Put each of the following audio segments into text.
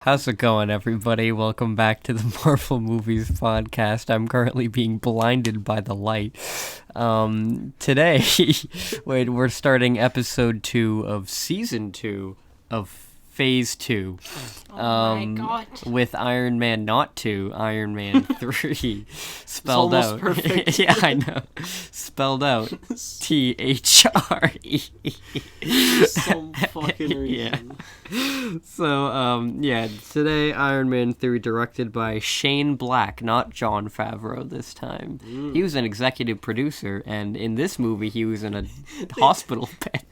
How's it going, everybody? Welcome back to the Marvel Movies Podcast. I'm currently being blinded by the light. Today, we're starting episode 2 of season 2 of Phase 2. Oh my god. With Iron Man not 2, Iron Man 3. Spelled it's almost out. Perfect. Yeah, I know. Spelled out. THRE. Some fucking reason. Yeah. So, today Iron Man 3 directed by Shane Black, not Jon Favreau this time. He was an executive producer, and in this movie he was in a hospital bed.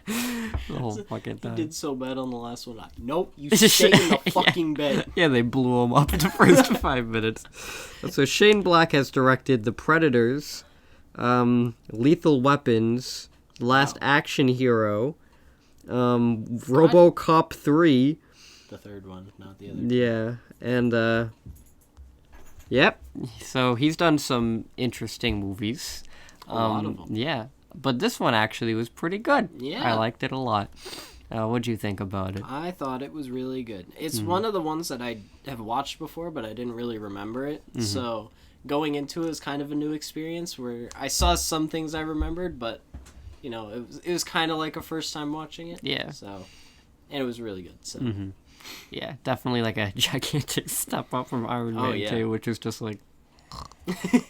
The whole fucking time. He did so bad on the last one. Nope, you stay in the fucking bed. Yeah, they blew him up in the first 5 minutes. So Shane Black has directed The Predators, Lethal Weapons, Last Action Hero, RoboCop 3. The third one, not the other two. Yeah, and yep. So he's done some interesting movies. A lot of them. Yeah, but this one actually was pretty good. Yeah. I liked it a lot. What'd you think about it? I thought it was really good. It's one of the ones that I have watched before, but I didn't really remember it. So going into it was kind of a new experience where I saw some things I remembered, but you know, it was kind of like a first time watching it. Yeah. So, and it was really good. So. Yeah, definitely like a gigantic step up from Iron Man 2, which is just like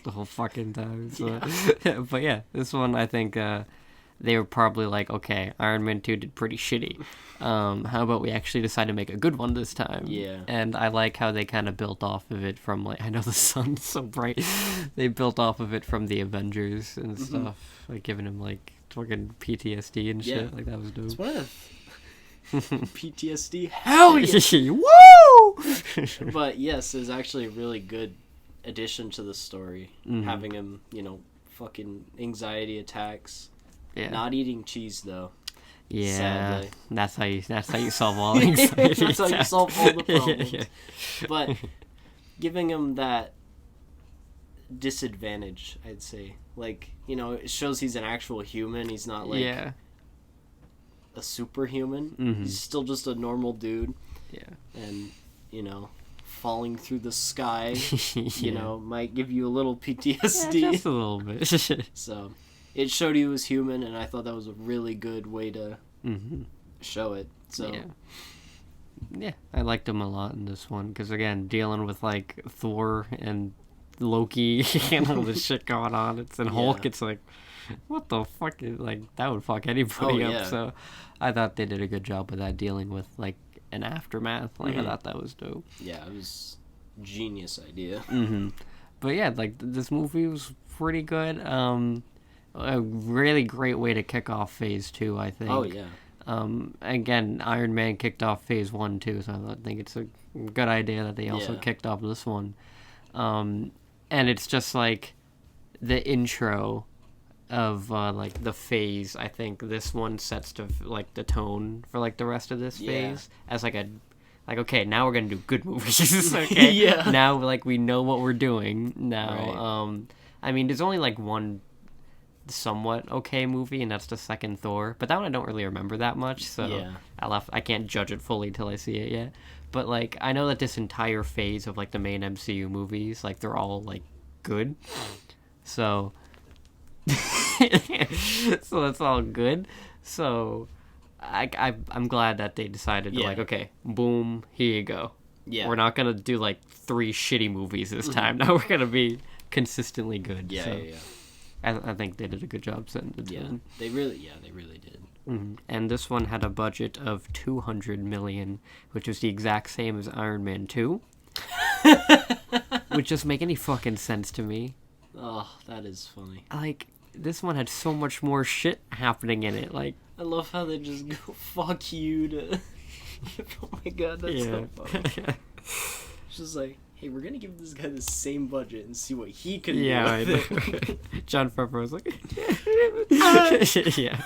the whole fucking time. So. Yeah. But yeah, this one I think they were probably like, okay, Iron Man 2 did pretty shitty. How about we actually decide to make a good one this time? Yeah. And I like how they kind of built off of it from, like, I know the sun's so bright. They built off of it from the Avengers and stuff, like giving him like fucking PTSD and shit. Like that was dope. It's one of the PTSD. Hell yeah! Woo! But yes, it's actually a really good addition to the story. Having him, fucking anxiety attacks. Yeah. Not eating cheese though. Yeah, sadly. that's how you solve all anxiety. That's how you solve all the problems. Yeah. But giving him that disadvantage, I'd say, like, it shows he's an actual human. He's not like a superhuman. He's still just a normal dude. Yeah. And falling through the sky, might give you a little PTSD. Yeah, just a little bit. So it showed he was human, and I thought that was a really good way to show it. So yeah, I liked him a lot in this one because, again, dealing with like Thor and Loki and all this shit going on, and Hulk, it's like, what the fuck is, like, that would fuck anybody up. So I thought they did a good job with that, dealing with like an aftermath. Like I thought that was dope. Yeah, it was a genius idea. But yeah, like this movie was pretty good. A really great way to kick off Phase 2, I think. Oh yeah. Again, Iron Man kicked off Phase 1 too, so I think it's a good idea that they also kicked off this one. And it's just like the intro of like the phase. I think this one sets to like the tone for like the rest of this phase as like okay, now we're gonna do good movies. Okay, Yeah. Now like we know what we're doing now. Right. I mean, there's only like one somewhat okay movie, and that's the second Thor, but that one I don't really remember that much, so I can't judge it fully till I see it yet. But like I know that this entire phase of like the main MCU movies, like they're all like good, so so that's all good. So I'm glad that they decided to like, okay, boom, here you go. Yeah, we're not gonna do like 3 shitty movies this time. Now we're gonna be consistently good. Yeah. I think they did a good job setting the tone. They really did. And this one had a budget of $200 million, which was the exact same as Iron Man 2. Which doesn't make any fucking sense to me. Oh, that is funny. Like, this one had so much more shit happening in it. Like, I love how they just go, fuck you to... Oh my god, that's so funny. It's just like, hey, we're gonna give this guy the same budget and see what he can do with it. Jon Favreau was like, yeah,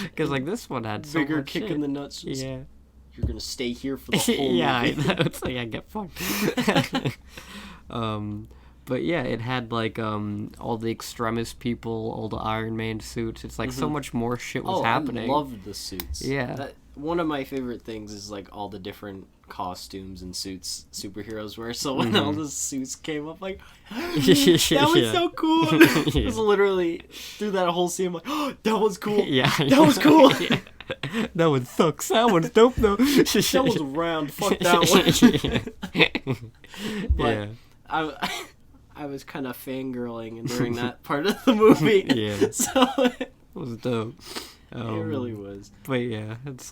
because like this one had so bigger much kick shit. in the nuts. Just, you're gonna stay here for the whole movie. I know. It's like, I get fucked. But yeah, it had like all the Extremis people, all the Iron Man suits. It's like so much more shit was happening. I loved the suits. Yeah. One of my favorite things is like all the different costumes and suits superheroes wear. So when all the suits came up, like, that was so cool. It was literally through that whole scene, I'm like, oh, that was cool. Yeah, that was cool. That one sucks. That one's dope though. That was round. Fuck that one. But I was kind of fangirling during that part of the movie. Yeah. So it was dope. It really was. But yeah, it's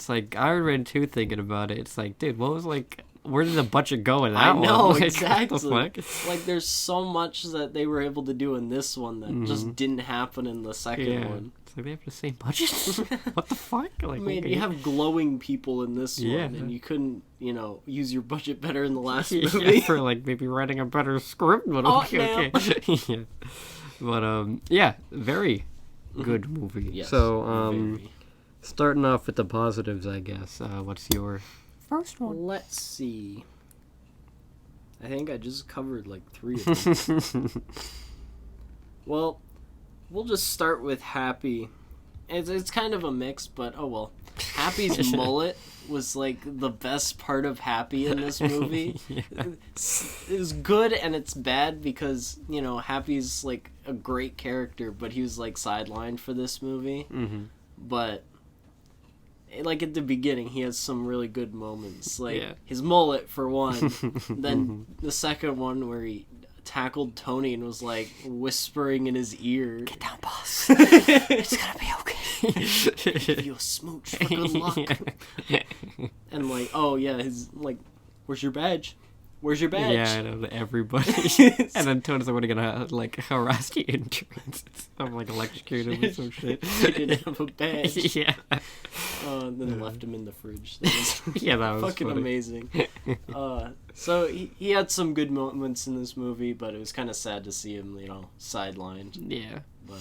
like Iron Man 2 thinking about it. It's like, dude, what was like, where did the budget go in that one? I know, Like, exactly. what the fuck? Like, there's so much that they were able to do in this one that just didn't happen in the second one. It's like they have the same budget? What the fuck? Like, I mean, you have glowing people in this one, and you couldn't, use your budget better in the last movie. For, like, maybe writing a better script, but okay. Yeah. But, very good movie. Yes, so, starting off with the positives, I guess. What's your first one? Let's see. I think I just covered like 3 of them. Well, we'll just start with Happy. It's kind of a mix, but oh well. Happy's mullet was like the best part of Happy in this movie. It was good and it's bad because, Happy's like a great character, but he was like sidelined for this movie. Mm-hmm. But like at the beginning, he has some really good moments, like his mullet for one. Then the second one where he tackled Tony and was like whispering in his ear, "Get down, boss. It's gonna be okay. Give you a smooch for good luck." And like, oh yeah, his like, "Where's your badge? Where's your badge?" Yeah, I know, to everybody. And then Tony's like, "What are you gonna like harass the interns?" I'm like electrocuted or some shit. He didn't have a badge. Yeah. And then left him in the fridge. That was fucking funny. Amazing. So he had some good moments in this movie, but it was kind of sad to see him, sidelined. Yeah. But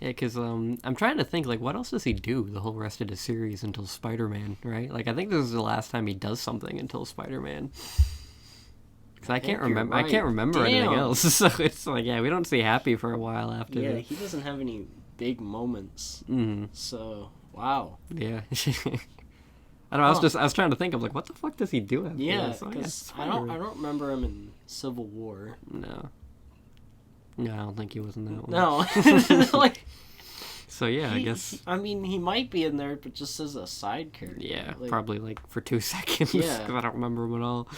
yeah, because I'm trying to think, like, what else does he do the whole rest of the series until Spider-Man, right? Like, I think this is the last time he does something until Spider-Man. Because I can't remember. Right. I can't remember anything else. So it's like, we don't see Happy for a while after. Yeah, he doesn't have any big moments. Mm-hmm. So wow. Yeah. I don't know. I was trying to think of like, what the fuck does he do after this? Because I don't remember him in Civil War. No, I don't think he was in that one. No, like. So I guess. I mean, he might be in there, but just as a side character. Yeah, probably like for 2 seconds. Yeah, because I don't remember him at all.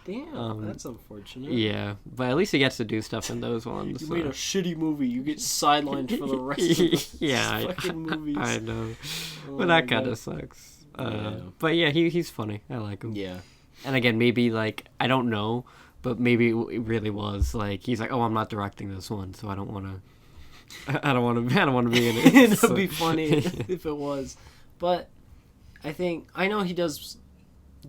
Damn, that's unfortunate. Yeah, but at least he gets to do stuff in those ones. You made a shitty movie. You get sidelined for the rest of the fucking movies. I know. But that kind of sucks. But yeah, he's funny. I like him. Yeah. And again, maybe like, I don't know, but maybe it really was like, he's like, oh, I'm not directing this one, so I don't want to be in it. It'd be funny if it was. But I know he does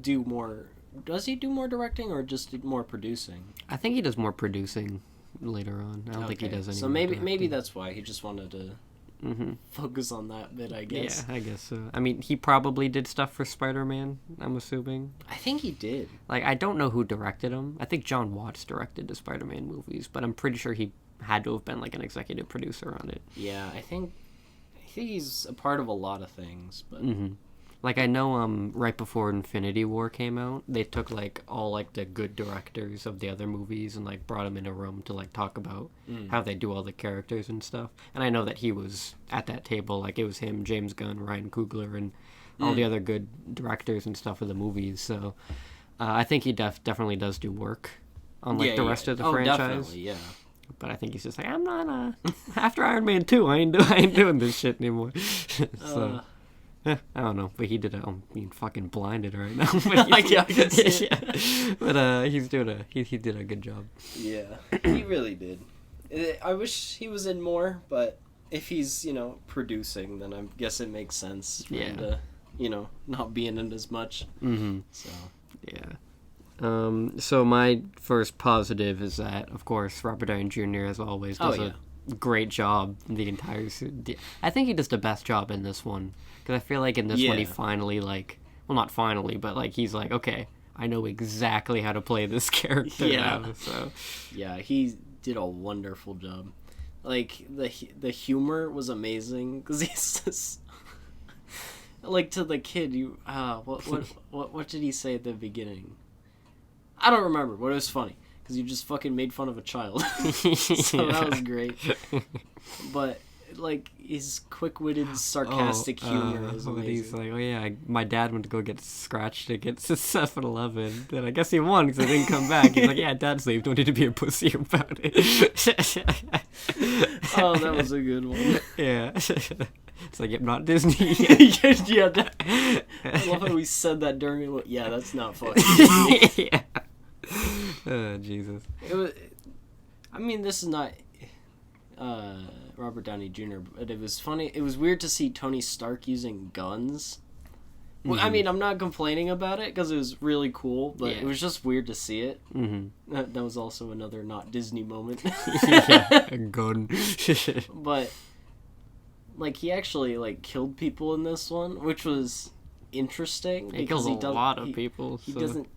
do more. Does he do more directing or just more producing? I think he does more producing later on. I don't think he does any. So maybe that's why he just wanted to focus on that bit, I guess. Yeah, I guess so. I mean, he probably did stuff for Spider-Man, I'm assuming. I think he did. Like, I don't know who directed him. I think John Watts directed the Spider-Man movies, but I'm pretty sure he had to have been like an executive producer on it. Yeah, I think he's a part of a lot of things, but like, I know right before Infinity War came out, they took like all like the good directors of the other movies and like brought them in a room to like talk about how they do all the characters and stuff. And I know that he was at that table. Like, it was him, James Gunn, Ryan Coogler, and all the other good directors and stuff of the movies. So I think he definitely does do work on like the rest of the franchise. Definitely, yeah. But I think he's just like, I'm not after Iron Man 2, I ain't doing this shit anymore. So I don't know, but he did I'm being fucking blinded right now. But I can see it. But he did a good job. Yeah, he really did. I wish he was in more, but if he's, producing, then I guess it makes sense for him to, not be in it as much. Mm-hmm. So. Yeah. So my first positive is that, of course, Robert Downey Jr. as always does a great job in the entire series. I think he does the best job in this one, because I feel like in this one he finally not finally, but like he's like, okay, I know exactly how to play this character now. So he did a wonderful job. Like the humor was amazing because he's just like to the kid, what did he say at the beginning? I don't remember, but it was funny because you just fucking made fun of a child. So that was great. But like his quick-witted, sarcastic humor is amazing. He's like, oh yeah, my dad went to go get scratched against the 7-Eleven. Then I guess he won because I didn't come back. He's like, yeah, dad's leave. Don't need to be a pussy about it. Oh, that was a good one. Yeah. It's like, yep, not Disney. Yeah, I love how we said that during it. Yeah, that's not fucking Disney. Yeah. Oh, Jesus. I mean, this is not Robert Downey Jr., but it was funny. It was weird to see Tony Stark using guns. Well, I mean, I'm not complaining about it because it was really cool, but it was just weird to see it. Mm-hmm. That was also another not Disney moment. Yeah, a gun. But like he actually like killed people in this one, which was interesting. He kills a lot of people. He doesn't.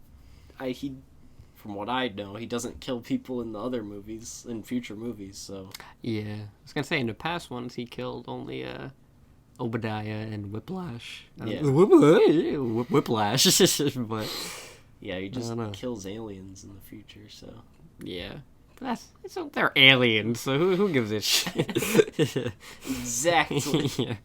From what I know, he doesn't kill people in the other movies, in future movies. So yeah, I was gonna say in the past ones he killed only Obadiah and Whiplash. Whiplash. But yeah, he just kills aliens in the future. So yeah. They're aliens, so who gives a shit? Exactly. Yeah.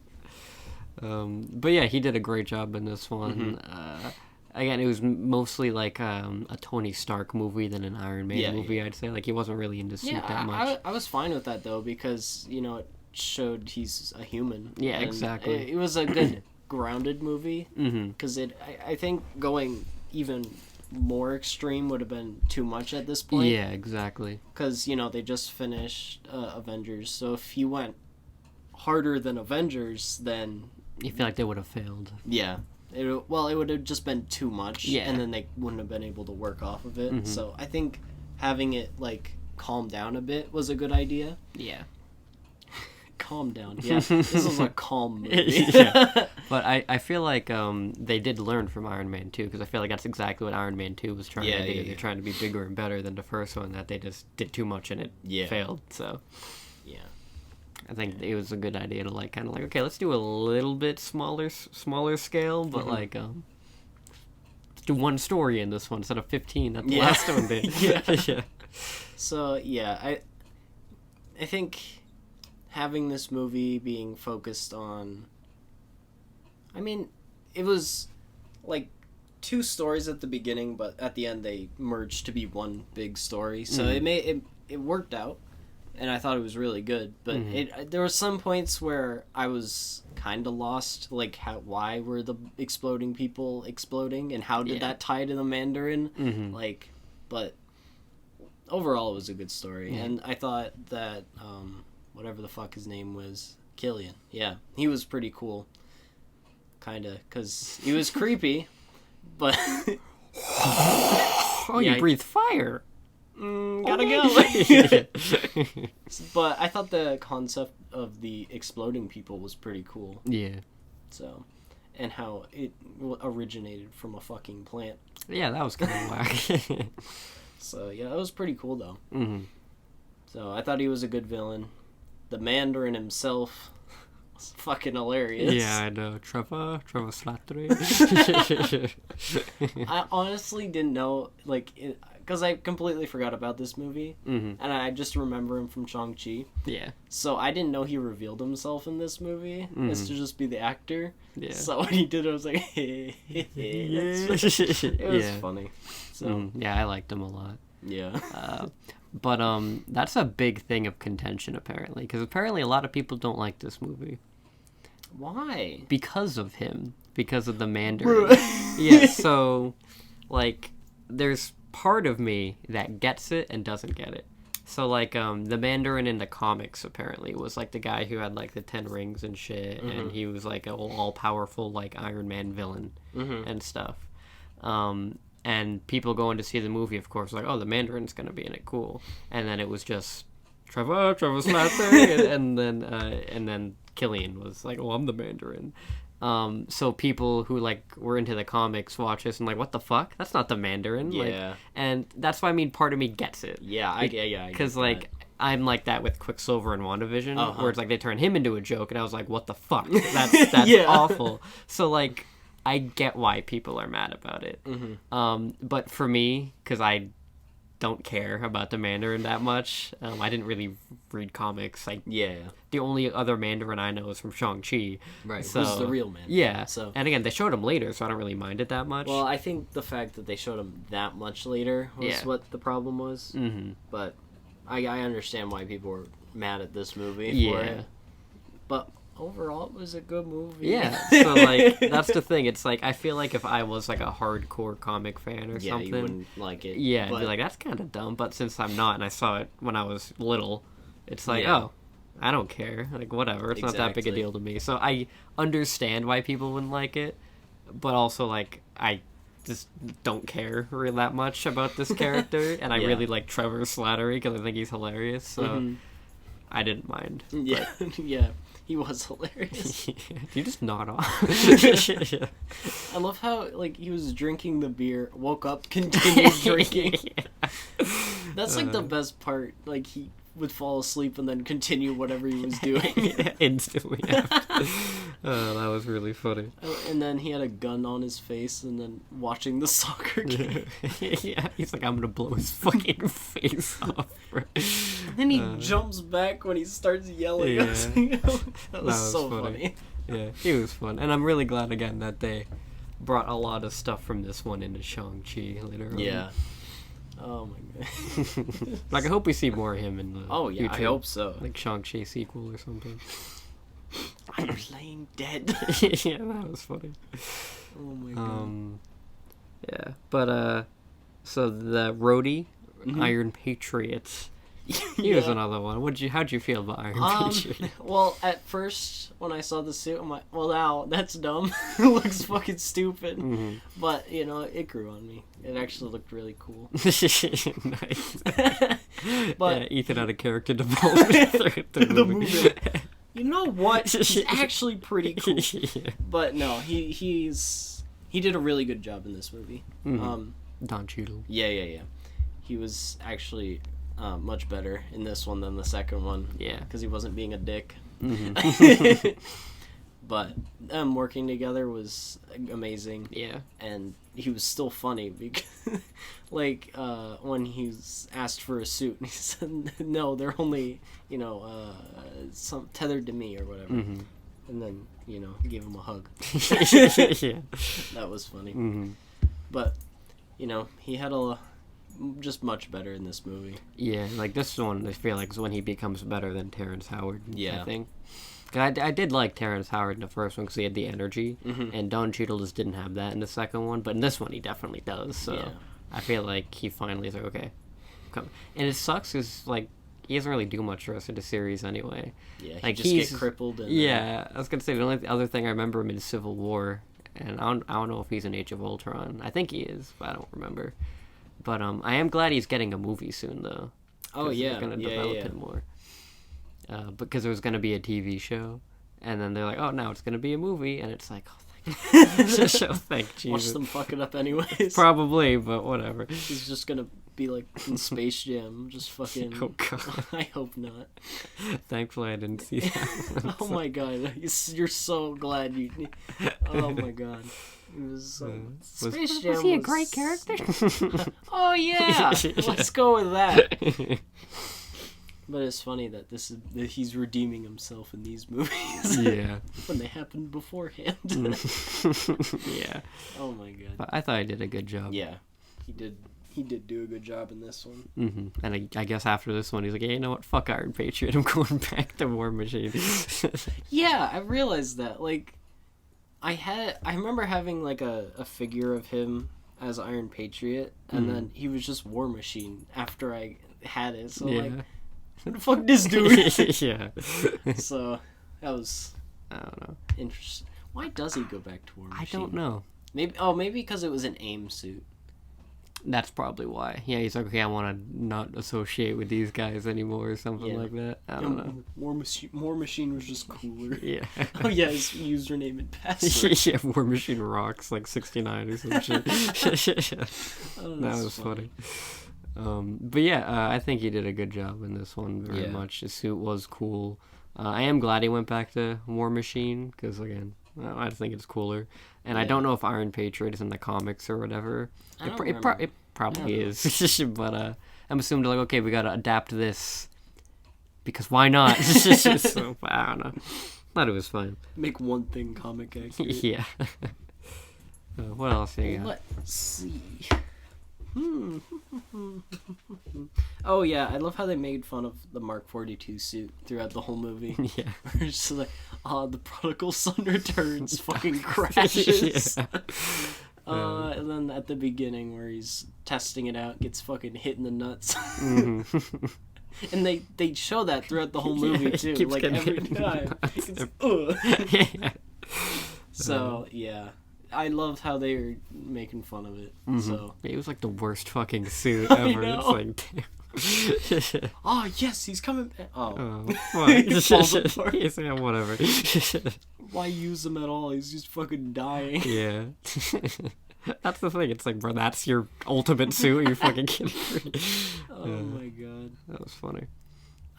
But yeah, he did a great job in this one. Mm-hmm. Again, it was mostly like a Tony Stark movie than an Iron Man movie, I'd say. Like, he wasn't really into suit that much. I was fine with that, though, because, it showed he's a human. Yeah, exactly. It was a good, grounded movie, because I think going even more extreme would have been too much at this point. Yeah, exactly. Because, they just finished Avengers, so if he went harder than Avengers, then... You feel like they would have failed. Yeah. It would have just been too much, and then they wouldn't have been able to work off of it. Mm-hmm. So I think having it, like, calm down a bit was a good idea. Yeah. Calm down. Yeah, this was a calm movie. Yeah. But I feel like they did learn from Iron Man 2, because I feel like that's exactly what Iron Man 2 was trying to do. They're trying to be bigger and better than the first one, that they just did too much and it failed. So yeah. I think it was a good idea to okay, let's do a little bit smaller scale, but let's do one story in this one instead of 15 that the last one did. Yeah. So I think having this movie being focused on, I mean, it was like two stories at the beginning, but at the end they merged to be one big story. So it worked out. And I thought it was really good, but there were some points where I was kind of lost, like why were the exploding people exploding, and how did that tie to the Mandarin? Mm-hmm. But overall, it was a good story, and I thought that whatever the fuck his name was, Killian, he was pretty cool, kind of, because he was creepy, but you breathe fire. Gotta go. But I thought the concept of the exploding people was pretty cool. Yeah. So, and how it originated from a fucking plant. Yeah, that was kind of whack. So yeah, that was pretty cool though. Mm-hmm. So I thought he was a good villain. The Mandarin himself was fucking hilarious. Yeah, I know. Trevor Slattery. I honestly didn't know, because I completely forgot about this movie, and I just remember him from Shang-Chi. Yeah. So I didn't know he revealed himself in this movie, as to just be the actor. Yeah. So when he did it, I was like, hey. It was funny. So yeah, I liked him a lot. Yeah. But that's a big thing of contention, apparently, because apparently a lot of people don't like this movie. Why? Because of him. Because of the Mandarin. Yeah, so, there's part of me that gets it and doesn't get it. So, the Mandarin in the comics, apparently, was, the guy who had, the 10 rings and shit, and he was, an all-powerful, Iron Man villain and stuff. And people going to see the movie, of course, the Mandarin's gonna be in it, cool. And then it was just Trevor's not there, and then Killian was I'm the Mandarin. So people who were into the comics watch this and what the fuck? That's not the Mandarin. Yeah. And that's why part of me gets it. Yeah, I because I'm like that with Quicksilver and WandaVision, Uh-huh. where it's like they turn him into a joke, and I was like, what the fuck? That's Yeah. awful. So, like, I get why people are mad about it. Mm-hmm. But for me, because I don't care about the Mandarin that much, I didn't really read comics. Like, the only other Mandarin I know is from Shang-Chi. Right, So, who's the real Mandarin. Yeah. So. And again, they showed him later, so I don't really mind it that much. Well, I think the fact that they showed him that much later was what the problem was. Mm-hmm. But I understand why people were mad at this movie for it. But overall, it was a good movie. Yeah, so, like, that's the thing. It's like, I feel like if I was, like, a hardcore comic fan or something... you wouldn't like it. Yeah, I'd be like, that's kind of dumb. But since I'm not, and I saw it when I was little, it's like, oh, I don't care. Like, whatever. It's not that big a deal to me. So I understand why people wouldn't like it, but also, like, I just don't care really that much about this character, and I really like Trevor Slattery because I think he's hilarious, so I didn't mind. Yeah, yeah, he was hilarious. You just nod off. I love how, like, he was drinking the beer, woke up, continued drinking. That's, like, the best part. Like, he would fall asleep and then continue whatever he was doing. Instantly after. That was really funny. And then he had a gun on his face and then watching the soccer game. Yeah, he's like, I'm gonna blow his fucking face off. And then he jumps back when he starts yelling. Yeah. That was so funny. Yeah, he was fun. And I'm really glad, again, that they brought a lot of stuff from this one into Shang-Chi later on. Yeah. Oh my god. Like, I hope we see more of him in the future. I hope so. Like Shang-Chi sequel or something. I'm playing dead. Yeah, that was funny. Oh my god. Yeah, but so the roadie, Iron Patriots. Here's another one. How'd you feel about Iron Patriot? Well, at first when I saw the suit, I'm like, well, now that's dumb. It looks fucking stupid. Mm-hmm. But you know, it grew on me. It actually looked really cool. Nice. But yeah, Ethan had a character development through the movie. You know what? He's actually pretty cool. Yeah. But no, he did a really good job in this movie. Mm-hmm. Don Cheadle. Yeah. He was actually much better in this one than the second one. Yeah. Because he wasn't being a dick. Mm-hmm. But them working together was amazing. Yeah. And he was still funny because, like, when he's asked for a suit, and he said, no, they're only, some tethered to me or whatever. Mm-hmm. And then, he gave him a hug. Yeah. That was funny. Mm-hmm. But, he had just much better in this movie. Yeah, like this one, I feel like is when he becomes better than Terrence Howard. Yeah. I think. Cause I did like Terrence Howard in the first one because he had the energy, and Don Cheadle just didn't have that in the second one. But in this one, he definitely does. So I feel like he finally is like, okay, come. And it sucks because like he doesn't really do much the rest of the series anyway. Yeah, like he just get crippled. And, yeah, I was gonna say the only other thing I remember him in Civil War, and I don't know if he's in Age of Ultron. I think he is, but I don't remember. But I am glad he's getting a movie soon though. Oh yeah, they're gonna develop it more. Because there was going to be a TV show, and then they're like, oh, now it's going to be a movie, and it's like, oh, thank Jesus. Watch them fuck it up anyways. Probably, but whatever. He's just going to be like in Space Jam, just fucking... Oh, God. I hope not. Thankfully, I didn't see that. Oh, my God. You're so glad you... Oh, my God. It was... Space Jam was he a great character? Oh, yeah! Let's go with that. But it's funny that he's redeeming himself in these movies. Yeah. When they happened beforehand. Yeah. Oh my god. But I thought he did a good job. Yeah. He did do a good job in this one. Mm-hmm. And I guess after this one, he's like, hey, you know what? Fuck Iron Patriot. I'm going back to War Machine. Yeah, I realized that. Like, I remember having like a figure of him as Iron Patriot, and then he was just War Machine after I had it. So like, who the fuck this dude? Yeah. So that was, I don't know, interesting. Why does he go back to War Machine? I don't know. Maybe because it was an AIM suit. That's probably why. Yeah, he's like, okay, I want to not associate with these guys anymore or something like that. I don't know. War Machine was just cooler. Yeah. Oh yeah, his username and password. Yeah, War Machine rocks like 69 or some shit. That was funny. But yeah, I think he did a good job in this one very much. His suit was cool. I am glad he went back to War Machine because, again, I think it's cooler. And I don't know if Iron Patriot is in the comics or whatever. It probably is. But I'm assuming they're like, okay, we got to adapt this because why not? So, I don't know. Thought it was fine. Make one thing comic accurate. Yeah. What else you got? Let's see. Oh yeah, I love how they made fun of the Mark 42 suit throughout the whole movie. Yeah. It's just like, the prodigal son returns, fucking crashes. And then at the beginning where he's testing it out, gets fucking hit in the nuts. Mm-hmm. And they show that throughout the whole movie too, like every time. So yeah. I loved how they were making fun of it. Mm-hmm. So it was like the worst fucking suit ever. It's like, damn. Oh yes, he's coming back. Oh, well, falls apart. Yeah, whatever. Why use him at all? He's just fucking dying. Yeah. That's the thing. It's like, bro, that's your ultimate suit. You're fucking kidding me. Oh my god, that was funny.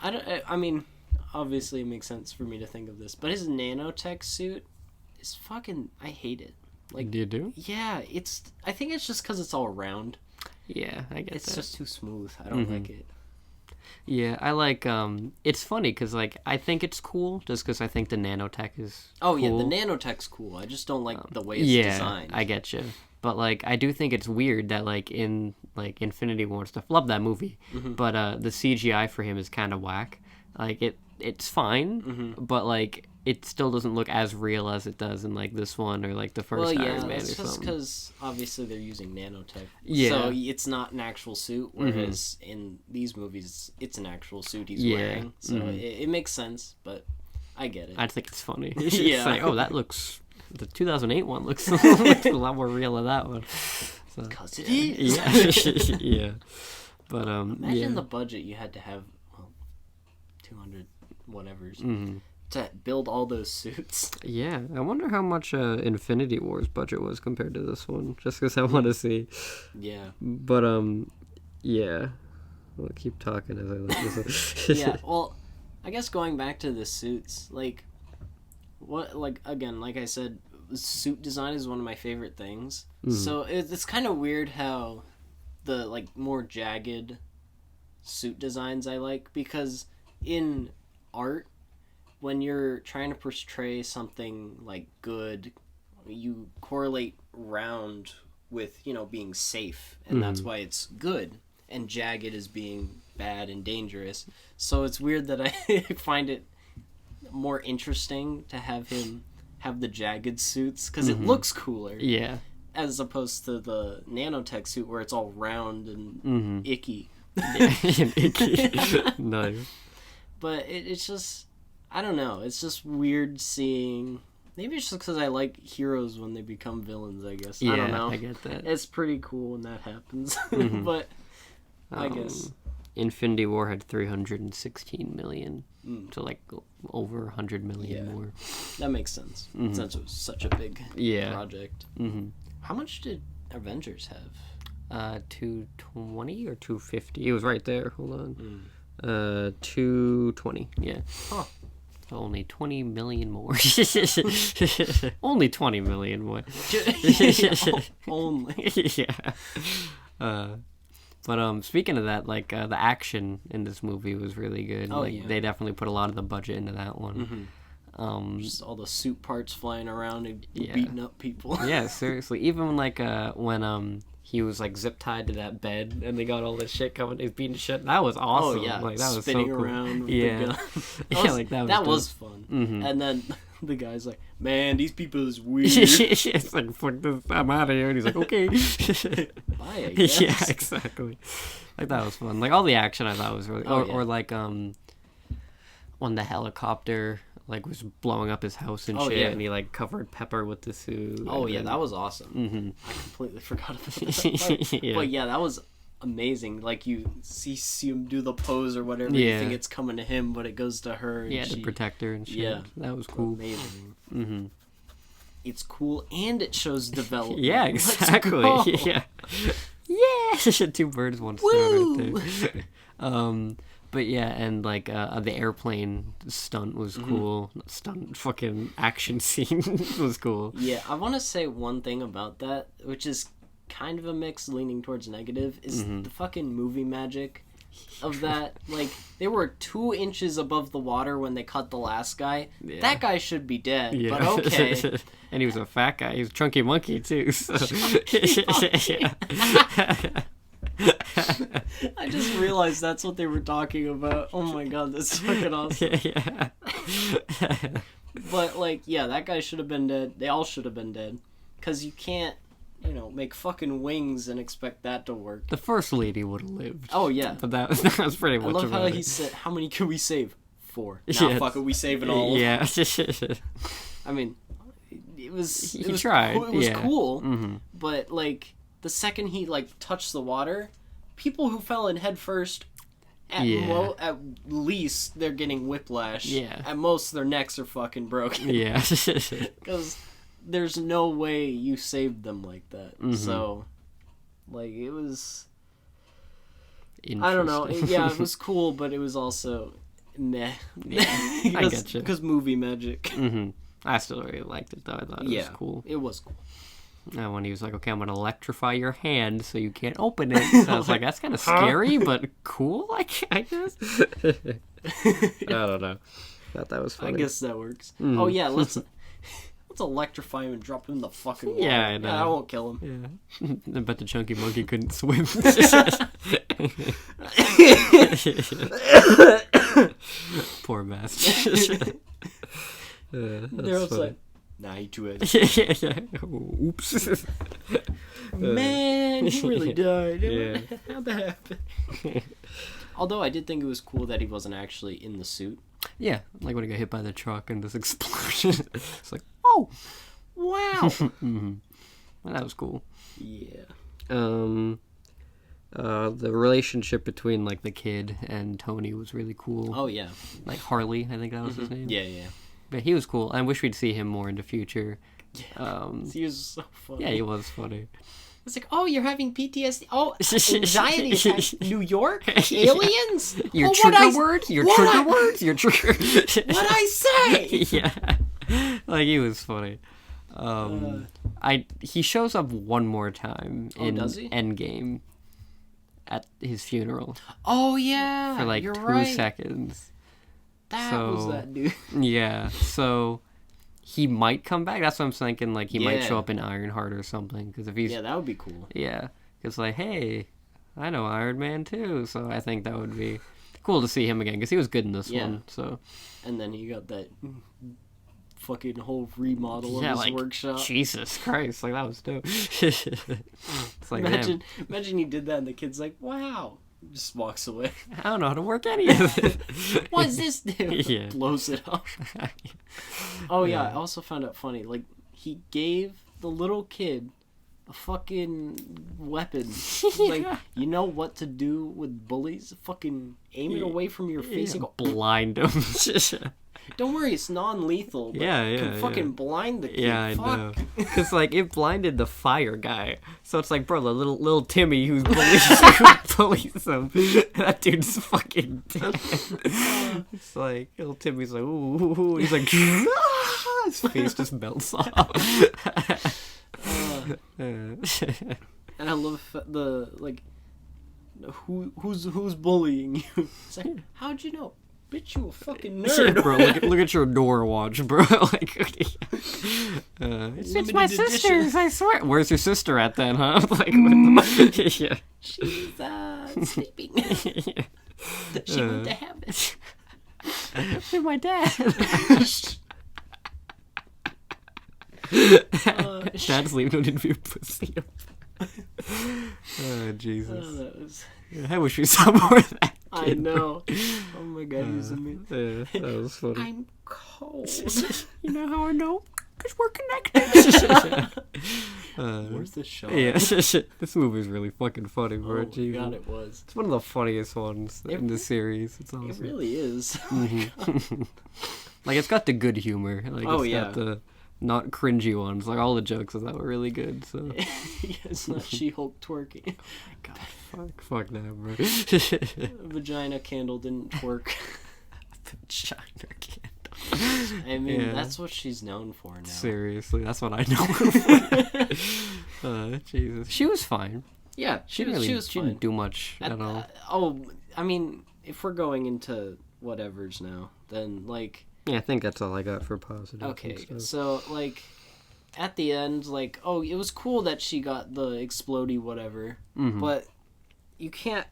I mean, obviously it makes sense for me to think of this, but his nanotech suit is fucking. I hate it. Like, do you do? Yeah, I think it's just because it's all round. Yeah, I guess it's just too smooth. I don't like it. Yeah, I like. It's funny because like I think it's cool just because I think the nanotech is. Oh cool. Yeah, the nanotech's cool. I just don't like the way it's designed. I get you. But like I do think it's weird that like in like Infinity War and stuff. Love that movie, but the CGI for him is kind of whack. Like it's fine, but like it still doesn't look as real as it does in like this one or like the first Iron Man or something. Just because obviously they're using nanotech, yeah. So it's not an actual suit. Whereas in these movies, it's an actual suit he's wearing, so it makes sense. But I get it. I think it's funny. Yeah. It's like, oh, that looks. The 2008 one looks a lot more real than that one. Because it is. Yeah. Yeah. But imagine the budget you had to have. 200 whatevers to build all those suits. Yeah, I wonder how much Infinity War's budget was compared to this one, just because I want to see. Yeah. But yeah, I'll keep talking as I look this up. Yeah, well, I guess going back to the suits, like again, like I said, suit design is one of my favorite things. So it's kind of weird how the like more jagged suit designs I like, because in art, when you're trying to portray something like good, you correlate round with, being safe, and that's why it's good, and jagged is being bad and dangerous. So it's weird that I find it more interesting to have him have the jagged suits, because it looks cooler. Yeah. As opposed to the nanotech suit where it's all round and icky. Yeah, icky. Nice. But it's just, I don't know. It's just weird seeing. Maybe it's just because I like heroes when they become villains, I guess. Yeah, I don't know. I get that. It's pretty cool when that happens. But I guess. Infinity War had 316 million. So like over 100 million more. That makes sense. Since it was such a big project. How much did Avengers have? 220 or 250. It was right there. Hold on. 220. Yeah. Huh. So only 20 million more. Only 20 million more. Only. Yeah. But speaking of that, like the action in this movie was really good. Oh, like yeah. they definitely put a lot of the budget into that one. Just all the suit parts flying around and beating up people. Yeah, seriously. Even like when he was like zip tied to that bed and they got all this shit coming, he's beating shit. That was awesome. Oh yeah, like that was spinning so cool. around with yeah. the gun. That was fun. And then the guy's like, "Man, these people is weird." It's like, fuck this, I'm out of here. And he's like, okay. Bye, I guess. Yeah, exactly. Like that was fun. Like all the action I thought was really or like when the helicopter like was blowing up his house and shit, and he like covered Pepper with the suit. Oh yeah, that was awesome. I completely forgot about that part. But yeah, that was amazing. Like you see him do the pose or whatever. You think it's coming to him, but it goes to her. And to protect her and shit. Yeah, that was cool. Amazing. It's cool and it shows development. Yeah, exactly. Yeah. Yeah, 2 birds, 1 stone. Right there. But yeah, and like the airplane stunt was cool. Stunt fucking action scene was cool. Yeah, I want to say one thing about that, which is kind of a mix leaning towards negative, is the fucking movie magic of that. Like, they were 2 inches above the water when they cut the last guy. Yeah. That guy should be dead, but okay. And he was a fat guy. He was Chunky Monkey, too. So. I just realized that's what they were talking about. Oh my god, that's fucking awesome. Yeah. But, like, yeah, that guy should have been dead. They all should have been dead. Because you can't, make fucking wings and expect that to work. The first lady would have lived. Oh, yeah. But that was pretty much I love about how it. he said, how many can we save? 4. Nah, fuck it, we saving all. Yeah. I mean, it was tried. It was cool, Mm-hmm. but, like, the second he, like, touched the water, people who fell in head first, at least they're getting whiplash. Yeah. At most, their necks are fucking broken. Yeah. Because there's no way you saved them like that. Mm-hmm. So, like, it was... I don't know. Yeah, it was cool, but it was also... meh. Yeah, I get you. Because movie magic. Mm-hmm. I still really liked it, though. I thought it was cool. It was cool. And when he was like, okay, I'm going to electrify your hand so you can't open it. So I was like, that's kind of scary, but cool, I guess. I don't know. Thought that was funny. I guess that works. Mm. Oh, yeah, let's electrify him and drop him in the fucking water. Yeah, I know. Yeah, I won't kill him. Yeah. I bet the Chunky Monkey couldn't swim. Poor bastard. They're like, nah, you too edgy. Yeah. Oops. Man, you really died. Yeah. How'd that happen? Although I did think it was cool that he wasn't actually in the suit. Yeah, like when he got hit by the truck and this explosion. It's like, oh, wow. Mm-hmm. Well, that was cool. Yeah. The relationship between like the kid and Tony was really cool. Oh yeah. Like Harley, I think that was his name. Yeah, yeah. But he was cool. I wish we'd see him more in the future. Yeah. He was so funny. Yeah, he was funny. It's like, oh, you're having PTSD. Oh, anxiety attack. New York? Aliens? Your trigger words? Your trigger words? Your trigger... What'd I say? Yeah. Like, he was funny. He shows up one more time in Endgame at his funeral. Oh, yeah. For like 2 seconds. That was that dude. Yeah, so... He might come back. That's what I'm thinking. Like, he might show up in Ironheart or something. Because if he's... Yeah, that would be cool. Yeah. Because, like, hey, I know Iron Man, too. So I think that would be cool to see him again. Because he was good in this one. So. And then he got that fucking whole remodel of his workshop. Jesus Christ. Like, that was dope. It's like, imagine he did that and the kid's like, wow. Just walks away. I don't know how to work any of it. What's this do? Yeah. Blows it up. Oh, yeah. I also found it funny. Like, he gave the little kid a fucking weapon. Like, you know what to do with bullies? Fucking aim it away from your face and go... Blind him. Don't worry, it's non-lethal. But can fucking blind the kid. Yeah, I know. Because, like, it blinded the fire guy. So it's like, bro, the little Timmy who bullies him. That dude's fucking dead. It's like, little Timmy's like, ooh. He's like, his face just melts off. And I love the, like, who's bullying you? It's like, how'd you know? Bitch, you a fucking nerd. Bro, look at your door watch, bro. Like, it's my sister's, I swear. Where's your sister at then, huh? Like, yeah. She's sleeping. She went to heaven. With my dad. Dad's leaving on interview pussy. Oh, Jesus. I wish we saw more of that. I know. Oh my god, he was amazing. Yeah, that was funny. I'm cold. You know how I know? Because we're connected. Worth a shot. Yeah, this movie is really fucking funny, bro. Oh my god, it was. It's one of the funniest ones in the series. It's awesome. It really is. Mm-hmm. Like, it's got the good humor. Like, it's got not cringy ones. Like, all the jokes of that were really good, so. Yeah, it's not She-Hulk twerking. Oh my god, fuck that, bro. Vagina candle didn't twerk. Vagina candle. I mean, that's what she's known for now. Seriously, that's what I know her for. Jesus. She was fine. Yeah, she was fine. She didn't do much at all. I mean, if we're going into whatevers now, then, like... Yeah, I think that's all I got for positive. Okay, so, like, at the end, like, it was cool that she got the explodey whatever, but you can't,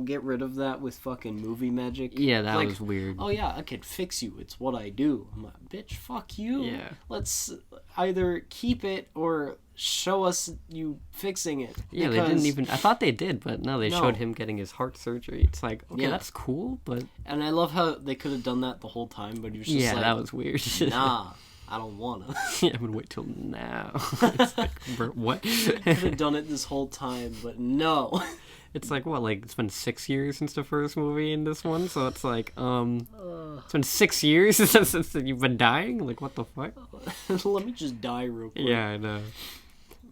get rid of that with fucking movie magic. Yeah, that was weird. Oh, yeah, I could fix you. It's what I do. I'm like, bitch, fuck you. Yeah. Let's either keep it or show us you fixing it. Yeah, they didn't even... I thought they did, but no, they showed him getting his heart surgery. It's like, okay, that's cool, but... And I love how they could have done that the whole time, but you're just like... Yeah, that was weird. Nah, I don't wanna. Yeah, I'm gonna wait till now. It's like, what? Could have done it this whole time, but no. It's like, what, like, it's been 6 years since the first movie in this one, so it's like, it's been 6 years since you've been dying? Like, what the fuck? Let me just die real quick. Yeah, I know.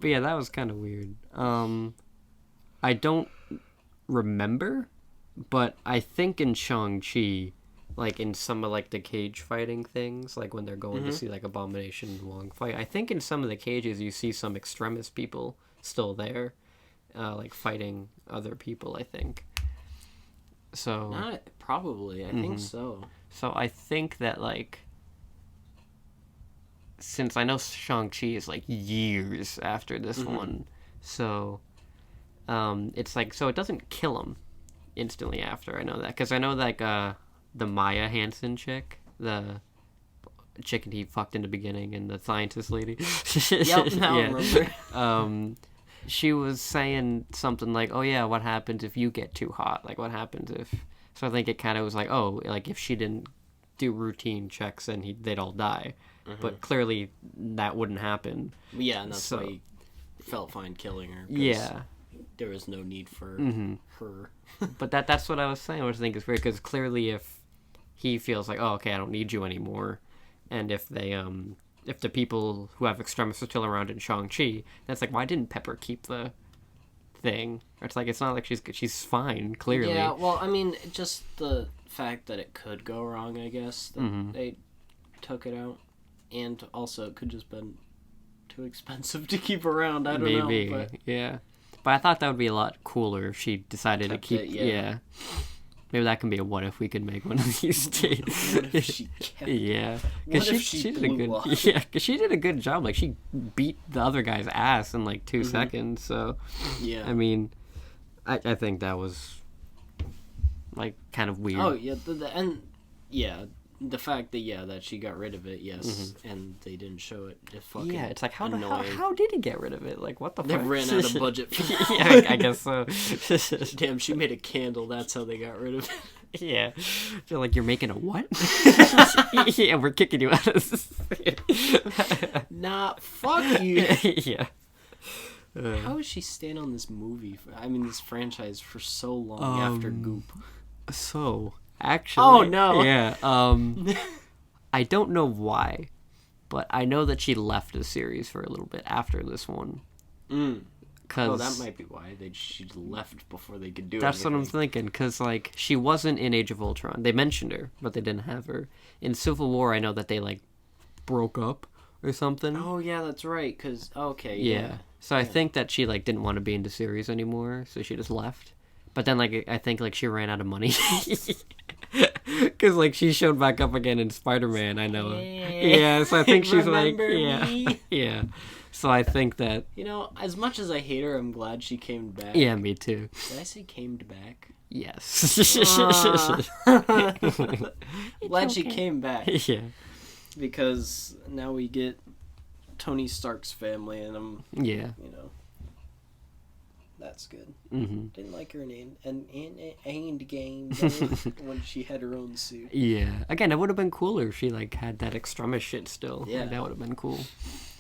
But yeah, that was kind of weird. I don't remember, but I think in Shang-Chi, like, in some of, like, the cage fighting things, like, when they're going to see, like, Abomination and Wong fight, I think in some of the cages you see some extremist people still there. Like fighting other people, I think. So probably, I think so. So I think that, like, since I know Shang-Chi is like years after this one, so it's like, so it doesn't kill him instantly after. I know that because I know, like, the Maya Hansen chick, the chicken he fucked in the beginning, and the scientist lady. Yep, now I remember. She was saying something like, oh yeah, what happens if you get too hot? Like, what happens if... So I think it kind of was like, oh, like, if she didn't do routine checks, then they'd all die. But clearly that wouldn't happen. Yeah, and that's why he felt fine killing her. Yeah. There was no need for her. But that's what I was saying, which I think is weird, because clearly if he feels like, oh, okay, I don't need you anymore, and if they, if the people who have extremists are still around in Shang-Chi, that's like, why didn't Pepper keep the thing? It's like, it's not like she's fine, clearly. Yeah, well, I mean, just the fact that it could go wrong, I guess, that they took it out. And also, it could just been too expensive to keep around, I don't know. Maybe, yeah. But I thought that would be a lot cooler if she decided to keep... Yeah. Maybe that can be a what if we could make one of these days. What if she kept... Yeah. What if she did a good... up? Yeah, because she did a good job. Like, she beat the other guy's ass in, like, 2 seconds, so... Yeah. I mean, I think that was, like, kind of weird. Oh, yeah, and... Yeah, the fact that, that she got rid of it, yes, and they didn't show it. It's fucking it's like, how did he get rid of it? Like, what the fuck? They ran out of budget for that. Yeah, I guess so. Damn, she made a candle, that's how they got rid of it. Yeah. They're like, you're making a what? Yeah, we're kicking you out of this. Nah, fuck you. Yeah. How is she staying on this movie, this franchise for so long after Goop? So... Actually, oh no! Yeah, I don't know why, but I know that she left the series for a little bit after this one. Cause that might be why she left before they could do it. That's what I'm thinking. Because, like, she wasn't in Age of Ultron. They mentioned her, but they didn't have her in Civil War. I know that they, like, broke up or something. Oh yeah, that's right. Cause yeah. So I think that she, like, didn't want to be in the series anymore, so she just left. But then, like, I think, like, she ran out of money. Because, like, she showed back up again in Spider-Man, I know. Yeah, so I think she's like, yeah. So I think that... as much as I hate her, I'm glad she came back. Yeah, me too. Did I say came back? Yes. Glad she came back. Yeah. Because now we get Tony Stark's family, and I'm... Yeah. That's good. Mm-hmm. Didn't like her in Endgame when she had her own suit. Yeah. Again, it would have been cooler if she, like, had that extremist shit still. Yeah. Like, that would have been cool.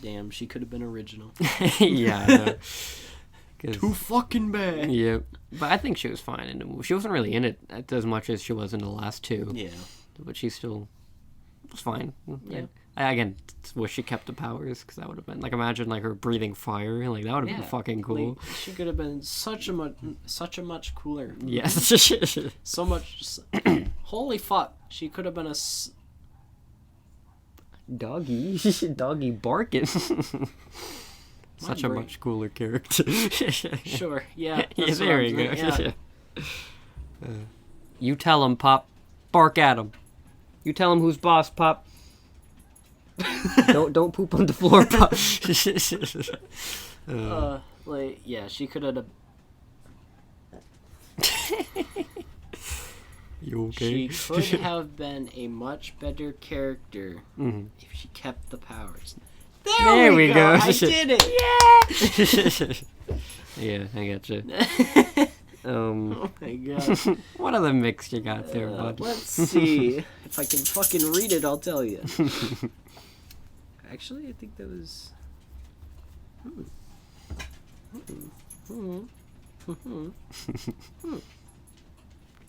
Damn, she could have been original. Yeah, I know. Too fucking bad. Yeah. But I think she was fine in the movie. She wasn't really in it as much as she was in the last two. Yeah. But she still was fine. Yeah. I again wish she kept the powers because that would have been like imagine like her breathing fire, like that would have been fucking cool. Like, she could have been such a much cooler. Yes. So much. Holy fuck! She could have been a doggy barking. Such a much cooler character. Sure, yeah. Yeah, there you go. Yeah. You tell him, Pop. Bark at him. You tell him who's boss, Pop. don't poop on the floor, Pop. Like, yeah, she could have. You okay? She could have been a much better character if she kept the powers. There we go. I did it. Yeah, I gotcha. Oh my god. What other mix you got there, bud? Let's see. If I can fucking read it, I'll tell you. Actually, I think that was.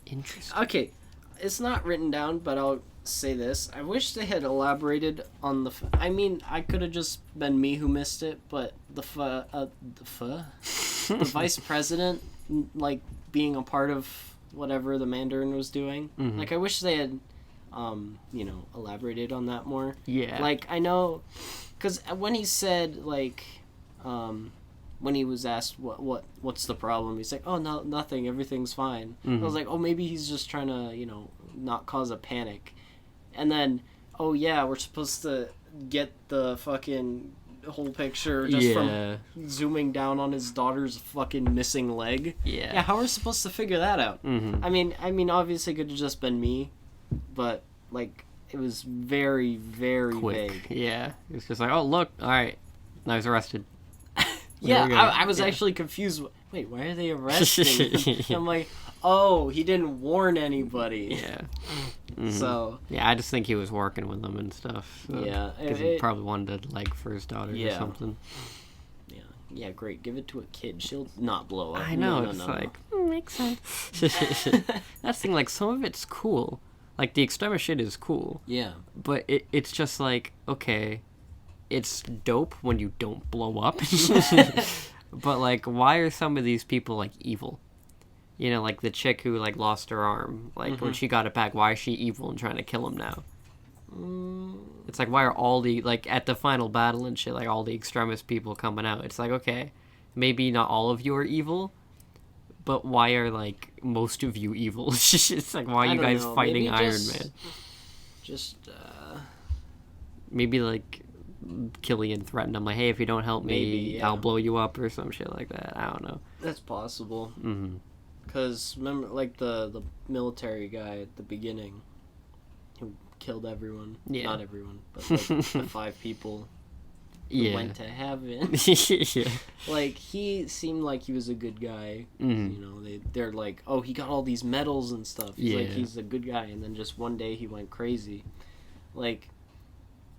Interesting. Okay, it's not written down, but I'll say this. I wish they had elaborated on the. I mean, I could have just been me who missed it, but the vice president, like being a part of whatever the Mandarin was doing. Like, I wish they had, elaborated on that more. Yeah. Like, I know, because when he said like, when he was asked what's the problem, he's like, oh, no, nothing, everything's fine. I was like, oh, maybe he's just trying to not cause a panic. And then, oh yeah, we're supposed to get the fucking whole picture just from zooming down on his daughter's fucking missing leg. Yeah, how are we supposed to figure that out? I mean obviously it could have just been me, but like it was very, very quick. vague. Yeah, it's just like, oh look, all right, now he's arrested. Yeah, I was actually confused. Wait, why are they arresting him? I'm like, oh, he didn't warn anybody. Yeah. So. Yeah, I just think he was working with them and stuff. So, yeah. Because he probably wanted to, like, for his daughter or something. Yeah. Yeah, great. Give it to a kid. She'll not blow up. I know. No, it's makes sense. That's the thing, like, some of it's cool. Like, the extremist shit is cool. Yeah. But it's just like, okay, it's dope when you don't blow up. But, like, why are some of these people, like, evil? You know, like the chick who, like, lost her arm. Like, when she got it back, why is she evil and trying to kill him now? It's like, why are all the, like, at the final battle and shit, like, all the extremist people coming out? It's like, okay, maybe not all of you are evil, but why are, like, most of you evil? It's like, why are you guys fighting maybe Iron Man? Maybe, like, Killian threatened him, like, hey, if you don't help me, I'll blow you up or some shit like that. I don't know. That's possible. Because, remember, like, the military guy at the beginning who killed everyone. Yeah. Not everyone, but, like, the 5 people who went to heaven. Like, he seemed like he was a good guy. They're like, oh, he got all these medals and stuff. He's like, he's a good guy. And then just one day he went crazy. Like,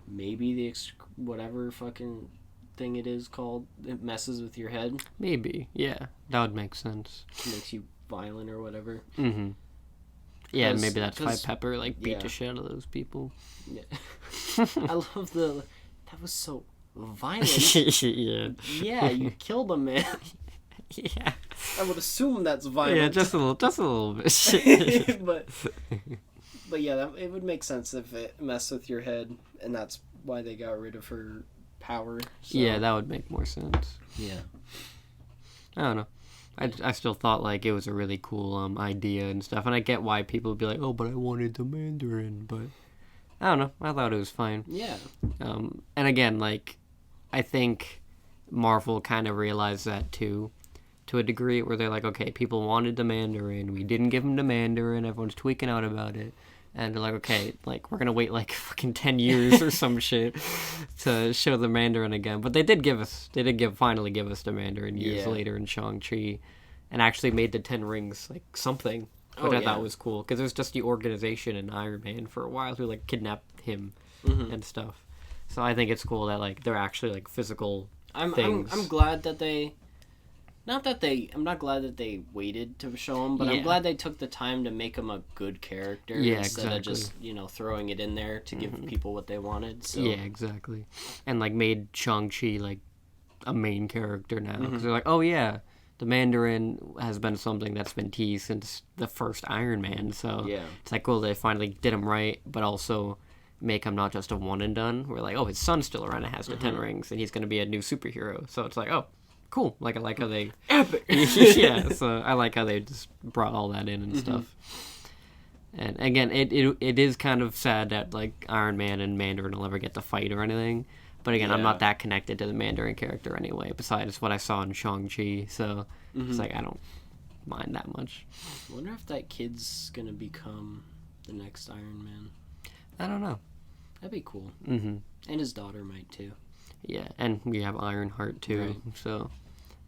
maybe the whatever fucking thing it is called, it messes with your head. Maybe, yeah. That would make sense. It makes you violent or whatever. Yeah, maybe that's why Pepper, like, beat the shit out of those people. Yeah. I love that was so violent. Yeah, you killed a man. Yeah. I would assume that's violent. Yeah, just a little bit. But yeah, it would make sense if it messed with your head, and that's why they got rid of her power. So. Yeah, that would make more sense. Yeah. I don't know. I still thought, like, it was a really cool idea and stuff, and I get why people would be like, oh, but I wanted the Mandarin, but I don't know. I thought it was fine. Yeah. And again, like, I think Marvel kind of realized that, too, to a degree, where they're like, okay, people wanted the Mandarin, we didn't give them the Mandarin, everyone's tweaking out about it. And they're like, okay, like, we're gonna wait, like, fucking 10 years or some shit to show the Mandarin again. But they did finally give us the Mandarin years later in Shang-Chi, and actually made the 10 Rings, like, something, which I thought was cool. Because it was just the organization in Iron Man for a while who, like, kidnapped him and stuff. So I think it's cool that, like, they're actually, like, physical things. I'm glad that they I'm not glad that they waited to show him, but I'm glad they took the time to make him a good character instead of just, throwing it in there to give people what they wanted. So. Yeah, exactly. And, like, made Shang-Chi, like, a main character now. Because they're like, oh, yeah, the Mandarin has been something that's been teased since the first Iron Man. So it's, like, cool they finally did him right, but also make him not just a one and done. We're like, oh, his son's still around and has the 10 rings, and he's going to be a new superhero. So it's like, oh, cool. Like, I like how they... Epic! Yeah, so I like how they just brought all that in and stuff. And again, it is kind of sad that, like, Iron Man and Mandarin will never get to fight or anything. But again, I'm not that connected to the Mandarin character anyway, besides what I saw in Shang-Chi. So it's like, I don't mind that much. I wonder if that kid's going to become the next Iron Man. I don't know. That'd be cool. Mm-hmm. And his daughter might, too. Yeah, and we have Ironheart, too. Right. So...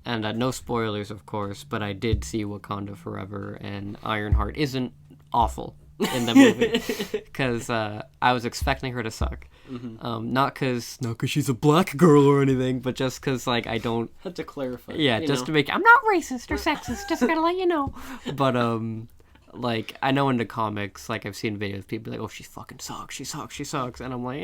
And no spoilers, of course, but I did see Wakanda Forever, and Ironheart isn't awful in the movie. Because I was expecting her to suck. Mm-hmm. Not because she's a black girl or anything, but just because, like, I don't... Had to clarify. Yeah, just to make... I'm not racist or sexist, just gotta let you know. But, like, I know in the comics, like, I've seen videos, people be like, oh, she fucking sucks, she sucks, and I'm like,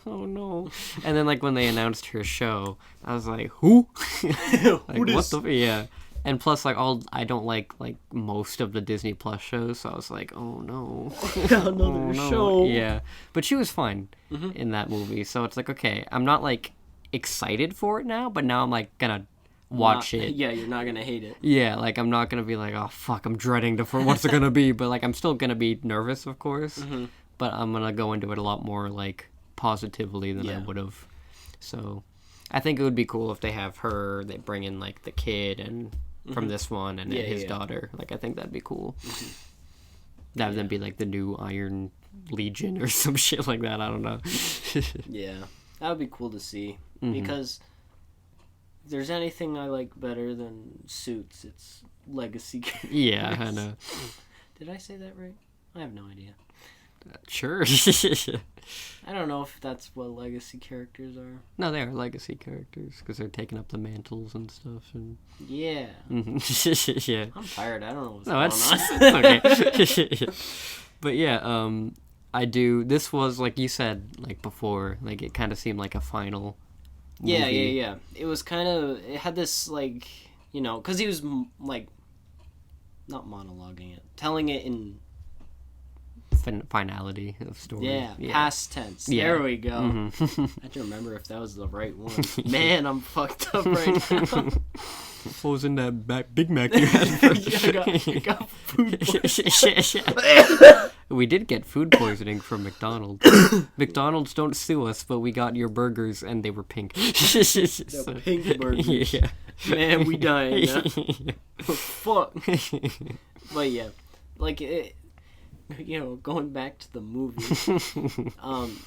oh no. And then, like, when they announced her show, I was like, who? Like, what the... Yeah. And plus, like, I don't like most of the Disney Plus shows, so I was like, oh no. Another show. Yeah. But she was fine in that movie, so it's like, okay, I'm not, like, excited for it now, but now I'm, like, gonna... watch it. Yeah, you're not gonna hate it. Yeah, like, I'm not gonna be like, oh, fuck, I'm dreading what's it gonna be, but, like, I'm still gonna be nervous, of course, but I'm gonna go into it a lot more, like, positively than I would have. So, I think it would be cool if they bring in, like, the kid and from this one and his daughter. Like, I think that'd be cool. That would then be, like, the new Iron Legion or some shit like that, I don't know. Yeah, that would be cool to see, because... if there's anything I like better than Suits, it's legacy characters. Yeah, I know. Did I say that right? I have no idea. Sure. I don't know if that's what legacy characters are. No, they are legacy characters because they're taking up the mantles and stuff. And yeah. Yeah. I'm tired. I don't know what's going on. It's okay. But yeah, I do. This was, like you said, like before, like it kind of seemed like a final movie. Yeah. It was kind of, it had this, like, you know, because he was, like, not monologuing it, telling it in... finality of story. Yeah, past tense. Yeah. There we go. Mm-hmm. I have to remember if that was the right one. Man, I'm fucked up right now. What was in that Big Mac you had? I got food poisoning. We did get food poisoning from McDonald's. McDonald's don't sue us, but we got your burgers and they were pink. The pink burgers. Yeah. Man, we dying now. Fuck. But yeah, like it. You know, going back to the movie,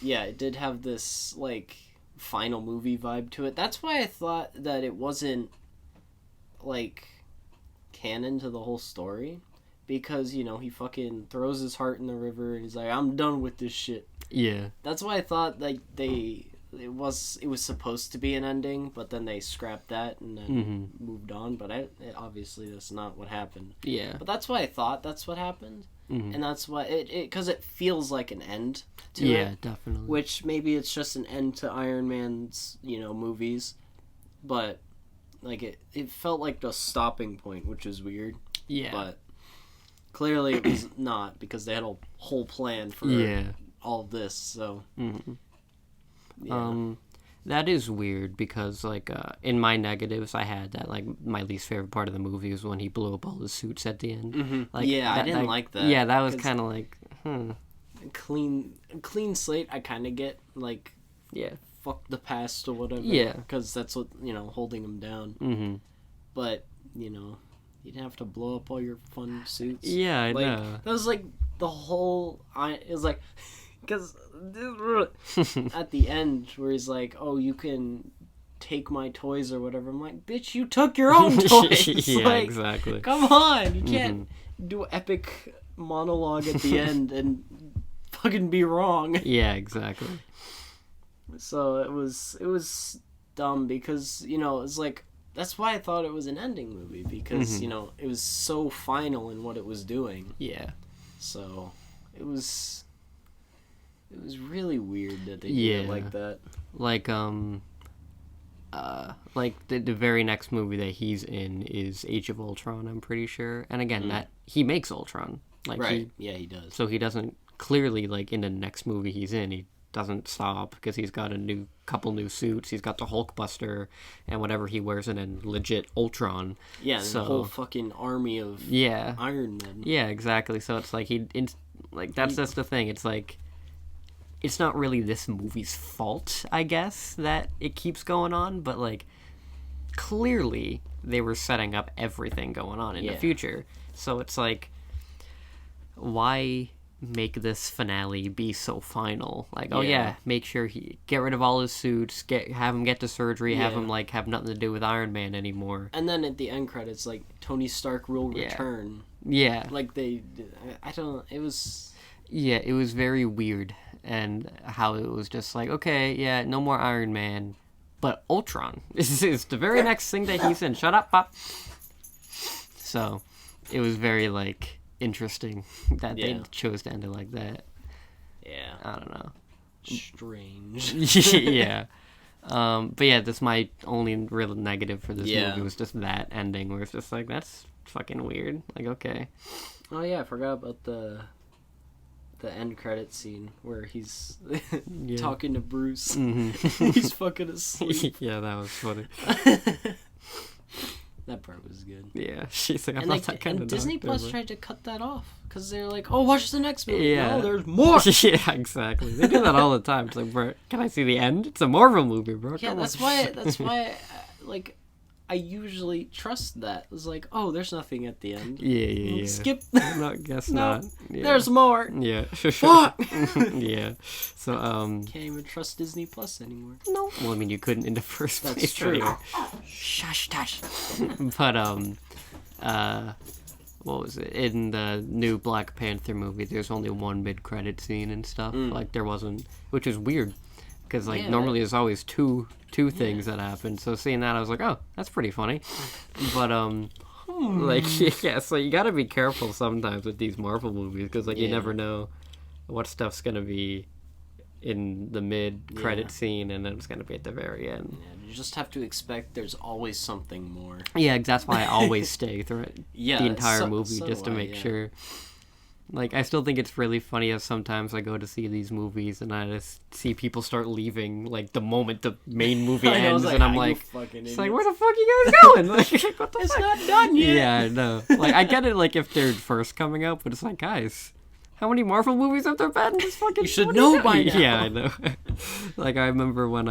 yeah, it did have this, like, final movie vibe to it. That's why I thought that it wasn't, like, canon to the whole story. Because, you know, he fucking throws his heart in the river and he's like, I'm done with this shit. Yeah. That's why I thought, like, it was supposed to be an ending, but then they scrapped that and then moved on. But obviously that's not what happened. Yeah. But that's why I thought that's what happened. And that's why because it feels like an end to it. Yeah, definitely. Which maybe it's just an end to Iron Man's, you know, movies, but like it felt like the stopping point, which is weird. Yeah. But clearly it was not, because they had a whole plan for all of this. So. Yeah. That is weird because, like, in my negatives, I had that, like, my least favorite part of the movie was when he blew up all the suits at the end. Like, yeah, I didn't like that. Yeah, that was kind of like, Clean slate, I kind of get, like, fuck the past or whatever. Yeah. Because that's what, you know, holding him down. But, you know, you didn't have to blow up all your fun suits. Yeah, I like, know. That was, like, the whole... It was, like... Because at the end, where he's like, "Oh, you can take my toys or whatever," I'm like, "Bitch, you took your own toys." Yeah, like, exactly. Come on, you can't do an epic monologue at the end and fucking be wrong. Yeah, exactly. So it was dumb because, you know, it's like that's why I thought it was an ending movie, because Mm-hmm. you know it was so final in what it was doing. Yeah. So it was really weird that they did Yeah. it like that. Like the very next movie that he's in is Age of Ultron, I'm pretty sure. And again, that he makes Ultron. Like Right. Yeah, he does. so he doesn't clearly, like, in the next movie he's in, he doesn't stop because he's got couple new suits. He's got the Hulkbuster and whatever he wears in a legit Ultron. Yeah, and So the whole fucking army of yeah. Iron Men. Yeah, exactly. So it's like that's just the thing. It's like it's not really this movie's fault, I guess, that it keeps going on, but like clearly they were setting up everything going on in the Yeah. future. So it's like, why make this finale be so final? Like, oh yeah, make sure he get rid of all his suits, have him get to surgery, have Yeah. him like have nothing to do with Iron Man anymore. And then at the end credits, like, Tony Stark will Yeah. return. Yeah. Like, I don't, it was... Yeah, it was very weird, and how it was just like, okay, yeah, no more Iron Man, but Ultron is the very next thing that he's in. Shut up, Pop. So, it was very, like, interesting that they chose to end it like that. Yeah. I don't know. Strange. Yeah. But yeah, that's my only real negative for this movie was just that ending, where it's just like, that's fucking weird. Like, okay. Oh yeah, I forgot about the end credit scene where he's talking to Bruce. Mm-hmm. He's fucking asleep. Yeah, that was funny. That part was good. Yeah, she's like, I'm And, not like, that kind and of Disney doctor, Plus but... tried to cut that off because they're like, "Oh, watch the next movie." Yeah. No, there's more. Yeah, exactly. They do that all the time. It's like, bro, can I see the end? It's a Marvel movie, bro. Yeah, Come that's on. why. That's why. Like, I usually trust that. It's like, oh, there's nothing at the end. Yeah. Skip. No, guess No, not. Yeah. There's more. Yeah. Fuck. Yeah. So, Can't even trust Disney Plus anymore. no. Well, I mean, you couldn't in the first place. That's true. Anyway. Shush, tush. But, what was it? In the new Black Panther movie, there's only one mid-credit scene and stuff. Like, there wasn't, which is weird. Because, like, Yeah, normally there's always two things that happen. So seeing that, I was like, oh, that's pretty funny. But, like, yeah, so you gotta be careful sometimes with these Marvel movies. Because, like, you never know what stuff's gonna be in the mid-credit scene, and then it's gonna be at the very end. Yeah, you just have to expect there's always something more. Yeah, that's why I always stay through it, Yeah, the entire so- movie, so just to do I, make yeah. sure. Like, I still think it's really funny as sometimes I go to see these movies and I just see people start leaving, like, the moment the main movie I know, ends, it's and I'm "Ah, you like, fucking it's like, idiots." where the fuck you guys going? Like, what the It's fuck? not done yet. Yeah, I know. Like, I get it, like, if they're first coming out, but it's like, guys, how many Marvel movies have there been? Just fucking You should what know are you by doing? now. Yeah, I know. Like, I remember when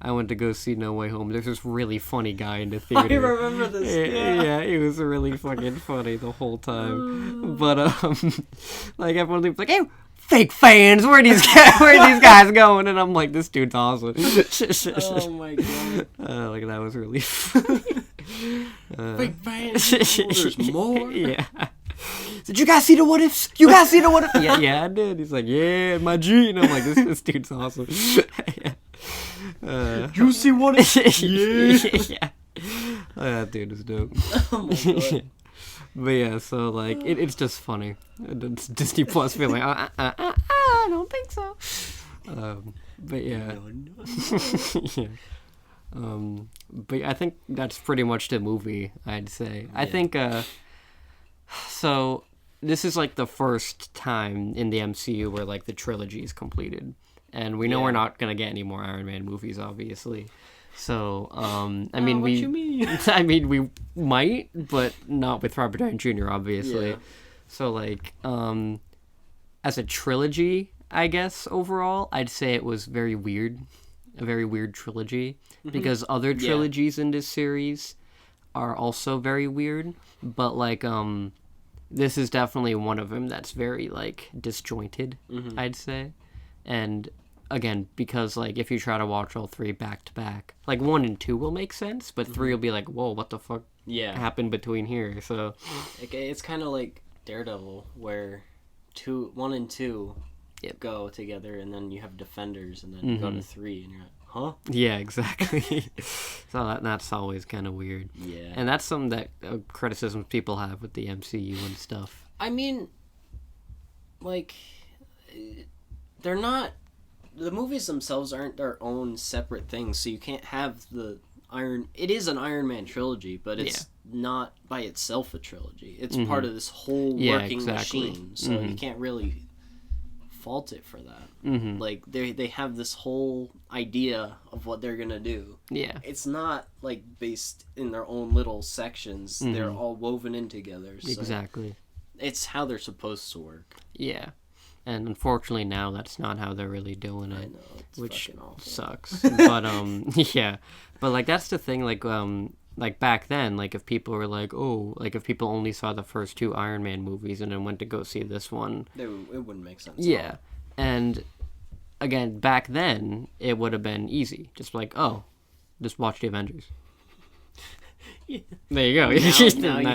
I went to go see No Way Home, there's this really funny guy in the I theater. remember this. Yeah, it was really fucking funny the whole time. But like everyone was like, "Hey, fake fans, where are these guys going?" And I'm like, "This dude's awesome." Oh my god. Like that was really funny. Big fans. There's more. Yeah. Did you guys see the what ifs? You guys see the what ifs? Yeah, I did. He's like, "Yeah, my G," and I'm like, "This dude's awesome." You see what it? Yeah. Oh, that dude is dope. Oh my god. But yeah, so like it's just funny. It's Disney Plus being like, I don't think so. But yeah, yeah. But yeah, I think that's pretty much the movie. I'd say. I think. So this is like the first time in the MCU where like the trilogy is completed, and we know we're not gonna get any more Iron Man movies, obviously. So, I mean, what you mean? I mean, we might, but not with Robert Downey Jr., obviously. Yeah. So, like, as a trilogy, I guess, overall, I'd say it was very weird. A very weird trilogy. Because other trilogies in this series are also very weird. But, like, this is definitely one of them that's very, like, disjointed, I'd say. And again, because, like, if you try to watch all three back to back, like, 1 and 2 will make sense, but 3 will be like, whoa, what the fuck happened between here? So It's kind of like Daredevil, where 1 and 2 go together, and then you have Defenders, and then you go to 3, and you're like, huh? Yeah, exactly. So that's always kind of weird. Yeah. And that's some that criticisms people have with the MCU and stuff. I mean, like, they're not. The movies themselves aren't their own separate things, so you can't have the Iron. It is an Iron Man trilogy, but it's not by itself a trilogy. It's part of this whole working machine, so you can't really fault it for that. Like they have this whole idea of what they're gonna do. Yeah, it's not like based in their own little sections. They're all woven in together. So exactly. It's how they're supposed to work. Yeah. And unfortunately now that's not how they're really doing it. I know, it's which fucking awful. Sucks. But yeah. But like that's the thing, like back then, like if people were like, oh, like if people only saw the first 2 Iron Man movies and then went to go see this one, it wouldn't make sense. Yeah. And again, back then it would have been easy. Just like, oh, just watch the Avengers. Yeah. There you go.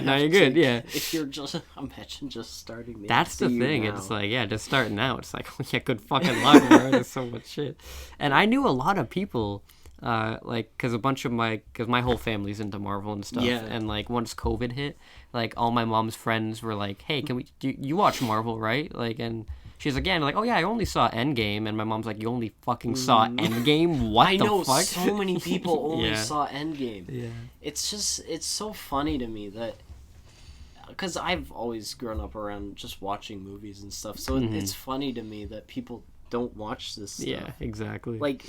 Now you're good. Yeah. If you're just imagine just starting the That's the MCU thing. now. It's like, yeah, just starting out. It's like, yeah, good fucking luck, bro. There's so much shit. And I knew a lot of people, because my whole family's into Marvel and stuff. Yeah. And like once COVID hit, like all my mom's friends were like, hey, you watch Marvel, right? Like, and she's like, yeah, and like, oh yeah, I only saw Endgame, and my mom's like, you only fucking saw Endgame? What I the know fuck? so many people only Yeah. saw Endgame. Yeah. It's so funny to me that, because I've always grown up around just watching movies and stuff, so it's funny to me that people don't watch this stuff. Yeah, exactly. Like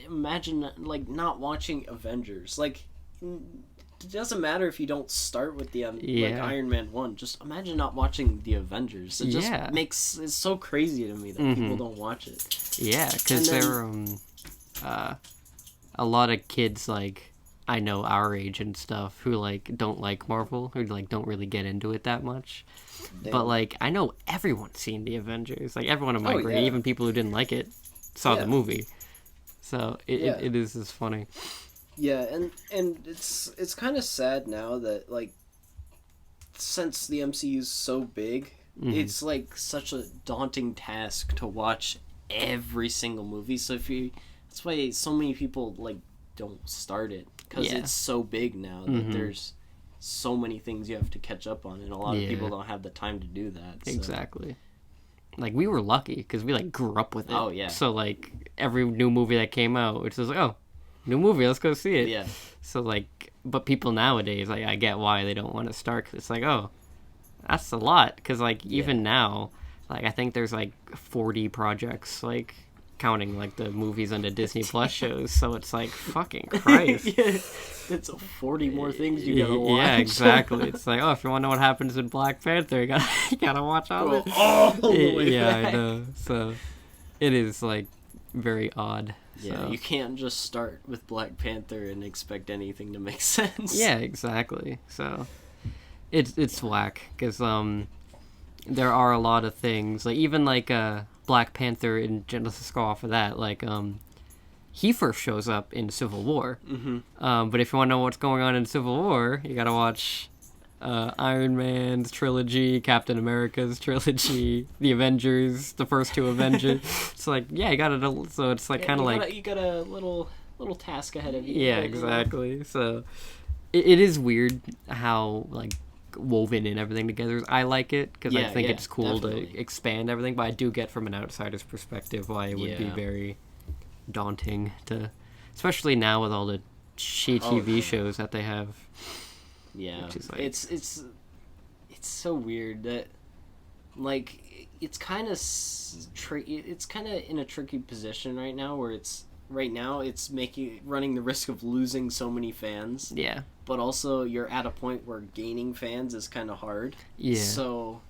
imagine like not watching Avengers. Like it doesn't matter if you don't start with the like Iron Man 1. Just imagine not watching the Avengers. It just it's so crazy to me that people don't watch it. Yeah, because there a lot of kids like I know our age and stuff who like don't like Marvel, who like don't really get into it that much. Damn. But like I know everyone's seen the Avengers. Like everyone in my grade, even people who didn't like it, saw the movie. So it is just funny. Yeah, and it's kind of sad now that like since the MCU's so big, it's like such a daunting task to watch every single movie. So that's why so many people like don't start it, because it's so big now that there's so many things you have to catch up on, and a lot of people don't have the time to do that. So. Exactly. Like we were lucky because we like grew up with it. Oh yeah. So like every new movie that came out, it's just like, oh, new movie, let's go see it. Yeah. So like, but people nowadays, like I get why they don't want to start, cause it's like, oh, that's a lot. Because like even now, like I think there's like 40 projects, like counting like the movies on the Disney Plus shows. So it's like fucking Christ. It's 40 more things you gotta watch. Yeah, exactly. It's like, oh, if you want to know what happens in Black Panther, you gotta watch all of it. All the way back. I know. So it is like very odd. Yeah, so. You can't just start with Black Panther and expect anything to make sense. Yeah, exactly. So it's whack because there are a lot of things like even like Black Panther, and let's just go off of that, like he first shows up in Civil War. But if you want to know what's going on in Civil War, you gotta watch Iron Man's trilogy, Captain America's trilogy, the Avengers, the first 2 Avengers. It's like, yeah, you gotta. So it's like kind of like you got a little task ahead of you. Yeah, exactly. So it is weird how like woven in everything together. I like it because I think it's cool to expand everything, but I do get from an outsider's perspective why it would be very daunting to, especially now with all the shitty TV shows that they have. Yeah, which is like, it's so weird that like it's kind of in a tricky position right now where it's running the risk of losing so many fans. Yeah. But also you're at a point where gaining fans is kind of hard. Yeah. So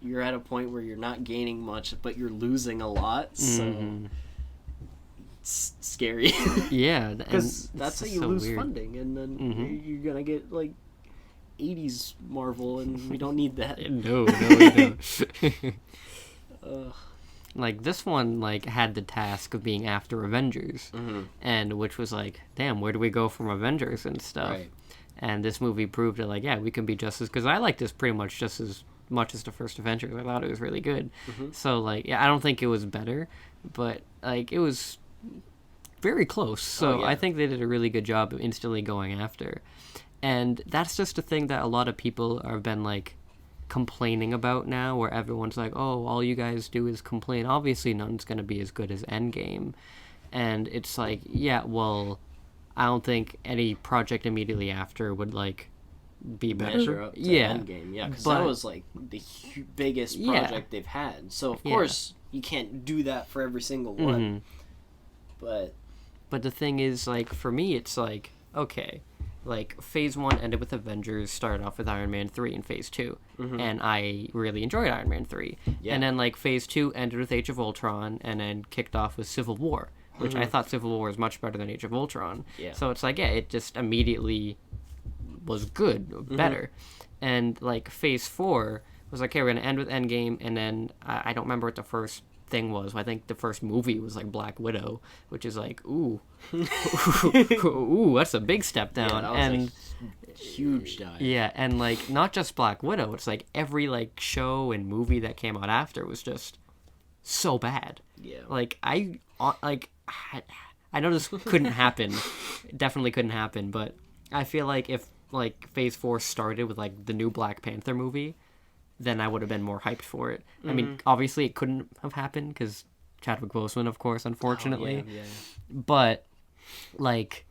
you're at a point where you're not gaining much, but you're losing a lot. So it's scary. Yeah. Because that's how you lose funding, and then you're gonna get like 80s Marvel, and we don't need that. No, we don't. Like this one like had the task of being after Avengers, and which was like, damn, where do we go from Avengers and stuff? Right. And this movie proved it, like, yeah, we can be just as, because I like this pretty much just as much as the first Avengers. I thought it was really good. So like, yeah, I don't think it was better, but like it was very close. So yeah. I think they did a really good job of instantly going after. And that's just a thing that a lot of people have been like complaining about now, where everyone's like, oh, all you guys do is complain. Obviously none's going to be as good as Endgame. And it's like, yeah, well, I don't think any project immediately after would like be better. Measure up to Endgame, yeah, because that was like the biggest project they've had. So of course you can't do that for every single one. But the thing is, like, for me, it's like, okay, like Phase 1 ended with Avengers, started off with Iron Man 3 in Phase 2, and I really enjoyed Iron Man 3. And then like Phase 2 ended with Age of Ultron, and then kicked off with Civil War, which I thought Civil War was much better than Age of Ultron. So it's like, yeah, it just immediately was good, better. And like Phase 4 was like, okay, we're gonna end with Endgame, and then I don't remember what the first thing was. I think the first movie was like Black Widow, which is like, ooh, ooh, that's a big step down. Yeah, that was a huge dive. Yeah, and like not just Black Widow, it's like every like show and movie that came out after was just so bad. Yeah, like I know this couldn't happen, definitely couldn't happen, but I feel like if like Phase 4 started with like the new Black Panther movie, then I would have been more hyped for it. I mean, obviously it couldn't have happened because Chadwick Boseman, of course, unfortunately. Oh, yeah. But like,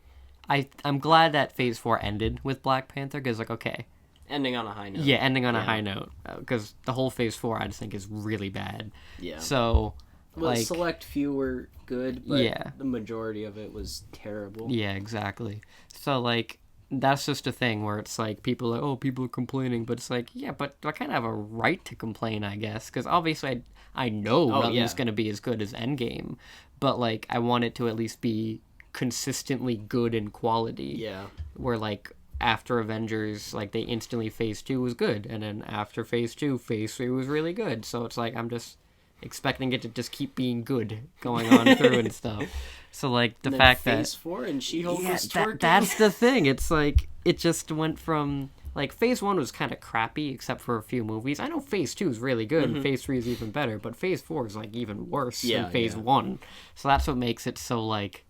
I'm glad that Phase 4 ended with Black Panther, because like, okay, ending on a high note. Yeah, ending on a high note, because the whole Phase 4 I just think is really bad. Yeah. So, well, like, select few were good, but the majority of it was terrible. Yeah, exactly. So like, that's just a thing where it's like people are like, oh, people are complaining, but it's like, yeah, but I kind of have a right to complain, I guess, because obviously I know nothing's going to be as good as Endgame, but like I want it to at least be consistently good in quality. Yeah. Where like after Avengers, like they instantly Phase 2 was good, and then after Phase 2, Phase 3 was really good. So it's like I'm just expecting it to just keep being good going on through and stuff. So like the fact that Phase 4 and She-Hulk was twerking. That's the thing. It's like it just went from like Phase 1 was kind of crappy except for a few movies. I know Phase 2 is really good and Phase 3 is even better, but Phase 4 is like even worse than Phase 1. So that's what makes it so like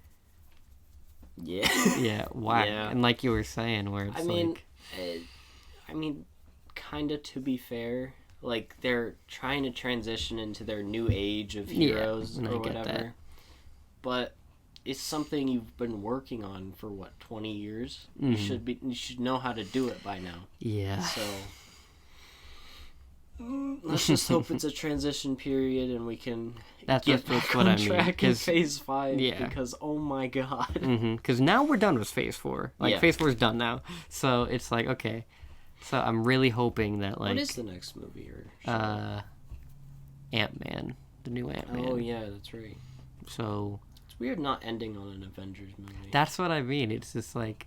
whack. Yeah. And like you were saying, where it's I mean, kind of to be fair, like they're trying to transition into their new age of heroes or whatever. But it's something you've been working on for 20 years. You should know how to do it by now. Yeah. So let's just hope it's a transition period and we can get back on track in Phase 5. Yeah. Because oh my god. Because now we're done with Phase 4. Like Phase 4 is done now. So it's like, okay. So I'm really hoping that like. What is the next movie or? Ant-Man, the new Ant-Man. Oh yeah, that's right. So. It's weird not ending on an Avengers movie. That's what I mean. It's just like,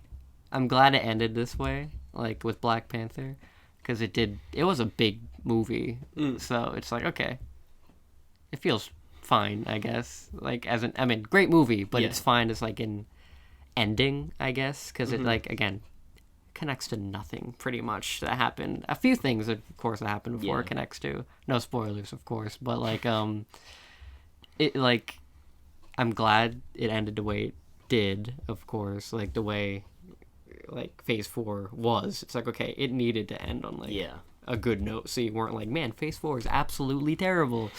I'm glad it ended this way, like with Black Panther, because it was a big movie. So it's like, okay, it feels fine, I guess. Like great movie, but it's fine as like an ending, I guess, because it like again connects to nothing pretty much that happened. A few things, of course, that happened before it connects to. No spoilers, of course, but like it like. I'm glad it ended the way it did, of course, like the way like Phase 4 was. It's like, okay, it needed to end on like a good note, so you weren't like, man, Phase 4 is absolutely terrible.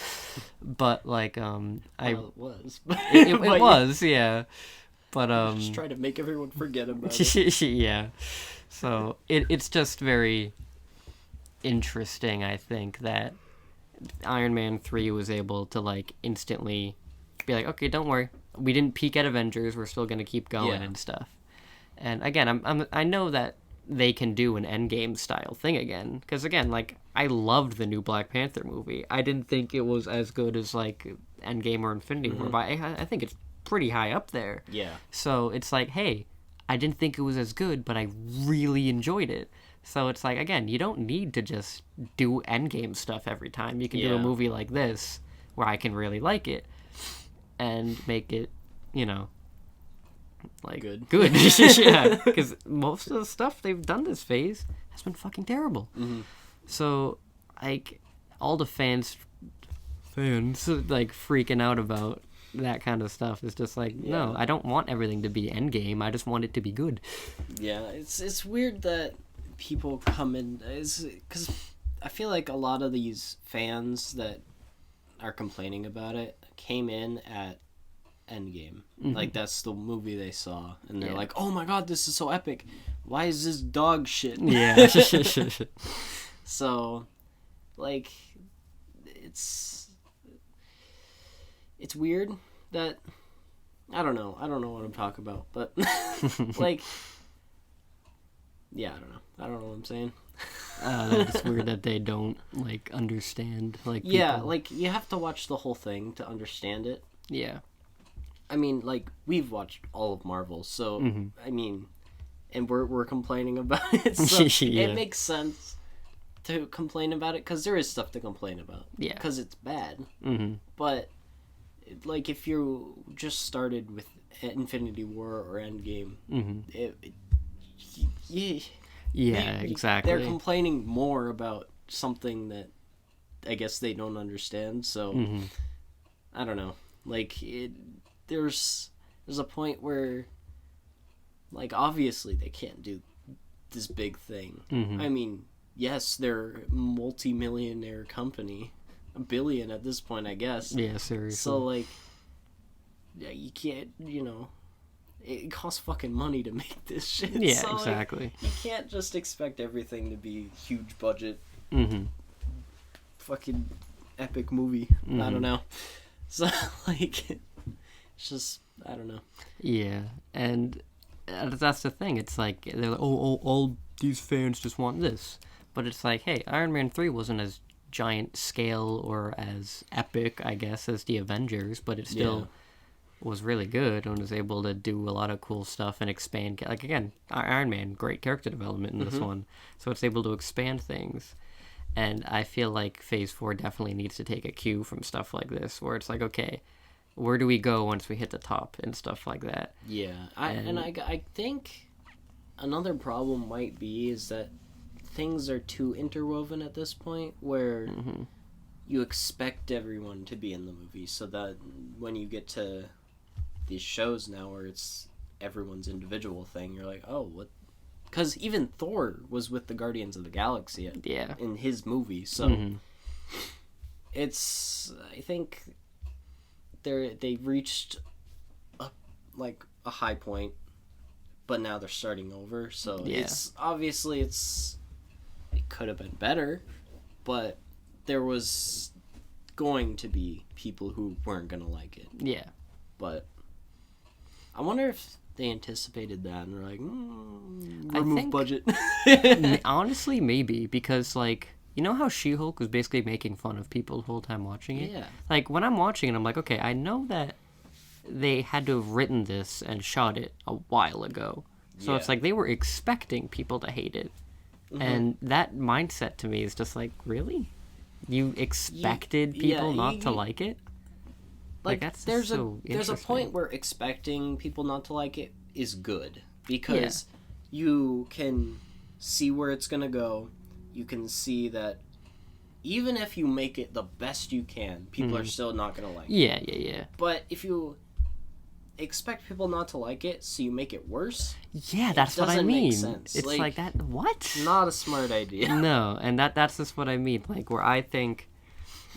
But like it was. it was, yeah. But just try to make everyone forget about it. Yeah. So it's just very interesting, I think, that Iron Man 3 was able to like instantly be like, okay, don't worry, we didn't peak at Avengers, we're still gonna keep going and stuff. And again, I know that they can do an Endgame style thing again, because again, like I loved the new Black Panther movie. I didn't think it was as good as like Endgame or Infinity War, but I think it's pretty high up there. Yeah. So it's like, hey, I didn't think it was as good, but I really enjoyed it. So it's like, again, you don't need to just do Endgame stuff every time. You can do a movie like this where I can really like it and make it, you know, like good. Yeah, because most of the stuff they've done this phase has been fucking terrible. So like all the fans like freaking out about that kind of stuff. It's just like, Yeah. no, I don't want everything to be Endgame. I just want it to be good. Yeah, it's weird that people come in, because I feel like a lot of these fans that are complaining about it came in at Endgame. Like, that's the movie they saw, and they're like, oh my god, this is so epic. Why is this dog shit? Yeah. So, like, it's weird that I don't know what I'm talking about, but like, yeah, I don't know what I'm saying. It's weird that they don't like understand like people. Yeah, like you have to watch the whole thing to understand it. Yeah. I mean, like, we've watched all of Marvel, so I mean, and we're complaining about it, so Yeah. it makes sense to complain about it, because there is stuff to complain about. Yeah. Because it's bad. Mm-hmm. But, like, if you just started with Infinity War or Endgame, Yeah, exactly. They're complaining more about something that I guess they don't understand, so I don't know. Like, there's a point where, like, obviously they can't do this big thing. I mean, yes, they're a multi-millionaire company, $1 billion at this point, I guess. Yeah, seriously. So, like, yeah, you can't, it costs fucking money to make this shit. Yeah, so, exactly. Like, you can't just expect everything to be huge budget, fucking epic movie. I don't know. So, like, it's just, I don't know. Yeah, and that's the thing. It's like, they're like, oh, all these fans just want this. But it's like, hey, Iron Man 3 wasn't as giant scale or as epic, I guess, as the Avengers, but it still was really good and was able to do a lot of cool stuff and expand. Like, again, Iron Man, great character development in this one. So it's able to expand things. And I feel like Phase 4 definitely needs to take a cue from stuff like this, where it's like, okay, where do we go once we hit the top and stuff like that? Yeah, I think another problem might be is that things are too interwoven at this point, where you expect everyone to be in the movie, so that when you get to these shows now where it's everyone's individual thing, you're like, oh, what? Because even Thor was with the Guardians of the Galaxy in his movie, so it's, I think they reached a high point, but now they're starting over, so it's obviously it could have been better, but there was going to be people who weren't gonna like it. Yeah. But I wonder if they anticipated that and they're like, remove budget. Honestly, maybe, because, like, you know how She-Hulk was basically making fun of people the whole time watching it? Yeah. Like, when I'm watching it, I'm like, okay, I know that they had to have written this and shot it a while ago. So it's like they were expecting people to hate it. And that mindset to me is just like, really? You expected people not to like it? Like, that's there's so there's a point where expecting people not to like it is good, because you can see where it's gonna go. You can see that even if you make it the best you can, people are still not gonna like it. Yeah. But if you expect people not to like it, so you make it worse. Yeah, that's what I mean. Make sense. It's like that. What? Not a smart idea. No, and that's just what I mean. Like, where I think,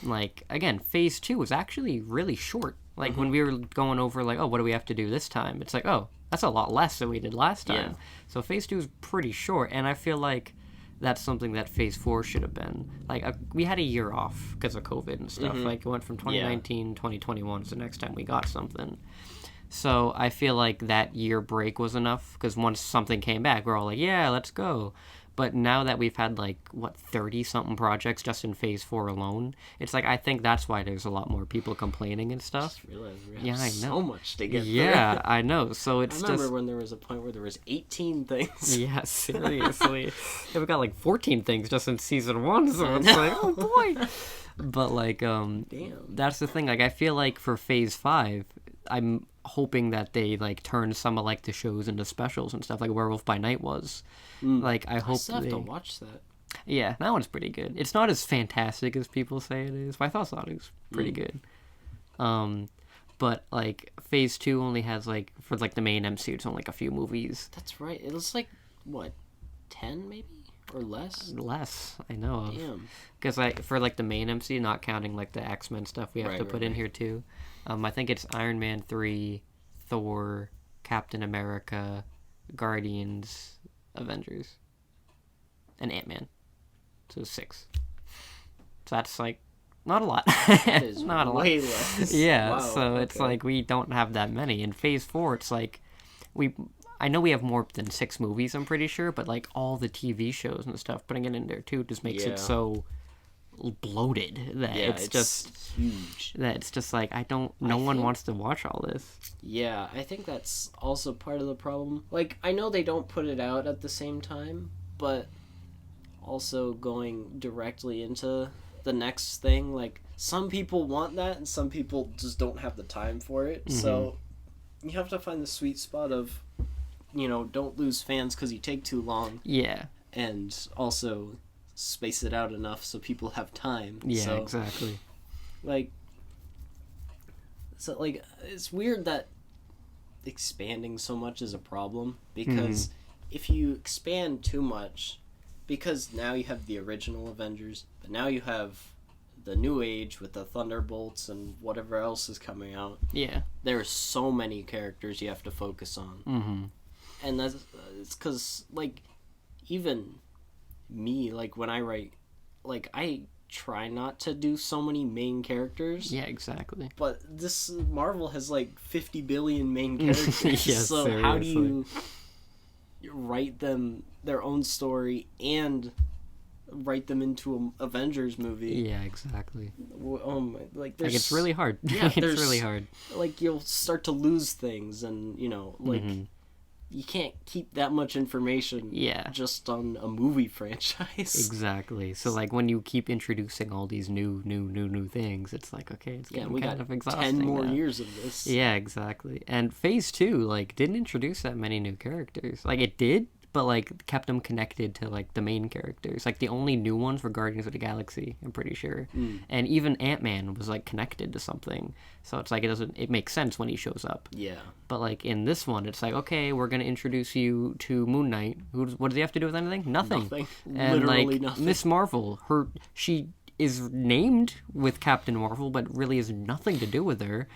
like, again, Phase 2 was actually really short. Like, when we were going over, like, oh, what do we have to do this time? It's like, oh, that's a lot less than we did last time. So Phase 2 is pretty short, and I feel like that's something that Phase 4 should have been. Like, we had a year off because of COVID and stuff. Like, it went from 2019, 2021, so next time we got something. So I feel like that year break was enough, because once something came back, we're all like, yeah, let's go. But now that we've had, like, 30-something projects just in Phase 4 alone, it's like, I think that's why there's a lot more people complaining and stuff. I just realized we have so much to get through. Yeah, I know. So it's I remember when there was a point where there was 18 things. Yeah, seriously. We got, like, 14 things just in Season 1, so it's like, oh, boy. But, like, Damn. That's the thing. Like, I feel like for Phase 5, I'm hoping that they, like, turn some of, like, the shows into specials and stuff, like Werewolf by Night was. Like, I hope I still have to watch that. Yeah, that one's pretty good. It's not as fantastic as people say it is, but I thought it was pretty good. But like Phase 2 only has like for like the main MCU, it's only like a few movies. That's right. It was like what, 10 maybe or less. Less, I know of. Damn. Because for like the main MCU, not counting like the X-Men stuff, we have to put in here too. I think it's Iron Man 3, Thor, Captain America, Guardians, Avengers, and Ant-Man. So 6. So that's like not a lot. That is not a lot. way less. Yeah, Wow, so it's like we don't have that many. In Phase 4, it's like I know we have more than 6 movies, I'm pretty sure, but like all the TV shows and stuff, putting it in there too just makes it so bloated that it's just huge. That it's just like no one wants to watch all this. Yeah, I think that's also part of the problem. Like, I know they don't put it out at the same time, but also going directly into the next thing, like, some people want that and some people just don't have the time for it. So you have to find the sweet spot of, don't lose fans because you take too long. Yeah. And also space it out enough so people have time. Yeah, exactly. Like, it's weird that expanding so much is a problem, because if you expand too much, because now you have the original Avengers, but now you have the New Age with the Thunderbolts and whatever else is coming out. Yeah. There are so many characters you have to focus on. And it's because, like, even me, like, when I write, like, I try not to do so many main characters. Yeah, exactly. But this Marvel has, like, 50 billion main characters. Yes, so seriously. How do you write them their own story and write them into an Avengers movie? Yeah, exactly. Like, it's really hard. Yeah, it's really hard. Like, you'll start to lose things, and, like... You can't keep that much information just on a movie franchise. Exactly. So, like, when you keep introducing all these new things, it's like, okay, it's getting kind of exhausting 10 more now. years of this. Yeah, exactly. And Phase 2, like, didn't introduce that many new characters. Like, it did, but, like, kept them connected to, like, the main characters. Like, the only new ones were Guardians of the Galaxy, I'm pretty sure. And even Ant-Man was, like, connected to something. So it's like, it makes sense when he shows up. Yeah. But, like, in this one, it's like, okay, we're going to introduce you to Moon Knight. What does he have to do with anything? Nothing. And, Literally like, nothing. Miss Marvel, she is named with Captain Marvel, but really has nothing to do with her.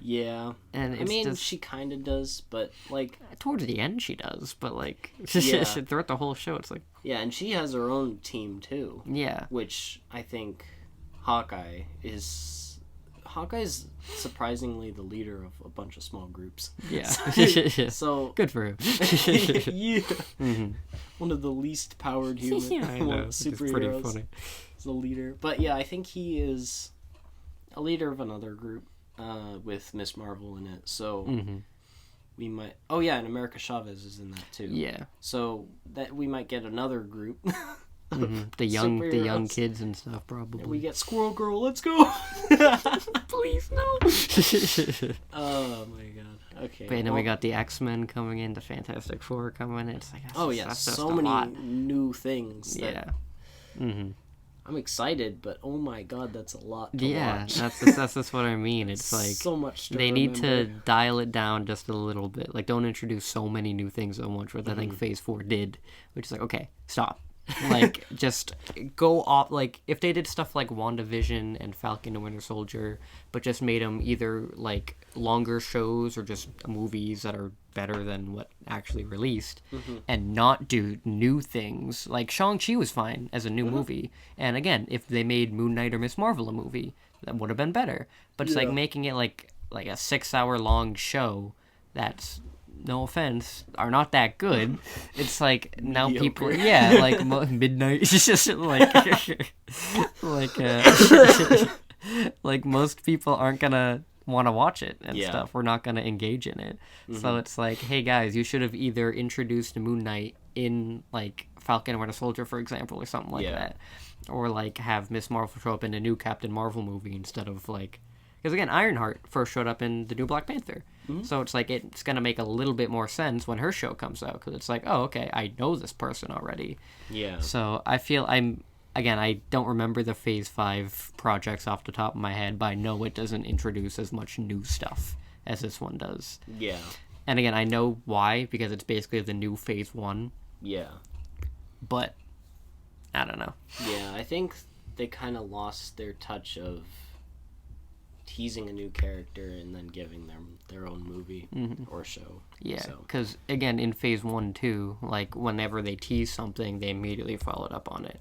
Yeah. And I mean, she kind of does, but, like... Towards the end, she does, but, like, throughout the whole show, it's like... Yeah, and she has her own team, too. Yeah. Which, I think, Hawkeye is... Hawkeye's surprisingly the leader of a bunch of small groups. Yeah. So... Good for him. Yeah. One of the least powered human I know. superheroes. It's pretty funny. Is the leader. But, yeah, I think he is a leader of another group. With Miss Marvel in it, so we might. Oh yeah, and America Chavez is in that too. Yeah. So that we might get another group. The young kids and stuff probably. And we get Squirrel Girl. Let's go. Please no. Oh my god. Okay. But then we got the X-Men coming in, the Fantastic Four coming in. It's like that's so many new things. Yeah. I'm excited, but oh my god, that's a lot to watch. that's just what I mean. It's like so much to they remember. need to dial it down just a little bit. Like, don't introduce so many new things at once, which I think Phase 4 did. Which is like, okay, stop. Like, just go off. Like, if they did stuff like WandaVision and Falcon and Winter Soldier, but just made them either like longer shows or just movies that are better than what actually released, and not do new things. Like, Shang-Chi was fine as a new movie, and again, if they made Moon Knight or Miss Marvel a movie, that would have been better. But it's like making it like a 6-hour long show that's, no offense, are not that good. It's like now people, like midnight. It's just like most people aren't gonna want to watch it and stuff. We're not gonna engage in it. So it's like, hey guys, you should have either introduced Moon Knight in like Falcon and Winter Soldier, for example, or something like that, or like have Miss Marvel show up in a new Captain Marvel movie instead of like. Because, again, Ironheart first showed up in the new Black Panther. So it's like it's going to make a little bit more sense when her show comes out. Because it's like, oh, okay, I know this person already. Yeah. So I feel again, I don't remember the Phase 5 projects off the top of my head, but I know it doesn't introduce as much new stuff as this one does. Yeah. And again, I know why, because it's basically the new Phase 1. Yeah. But, I don't know. Yeah, I think they kind of lost their touch of teasing a new character and then giving them their own movie or show. Yeah, because, again, in Phase 1, too, like, whenever they tease something, they immediately followed up on it.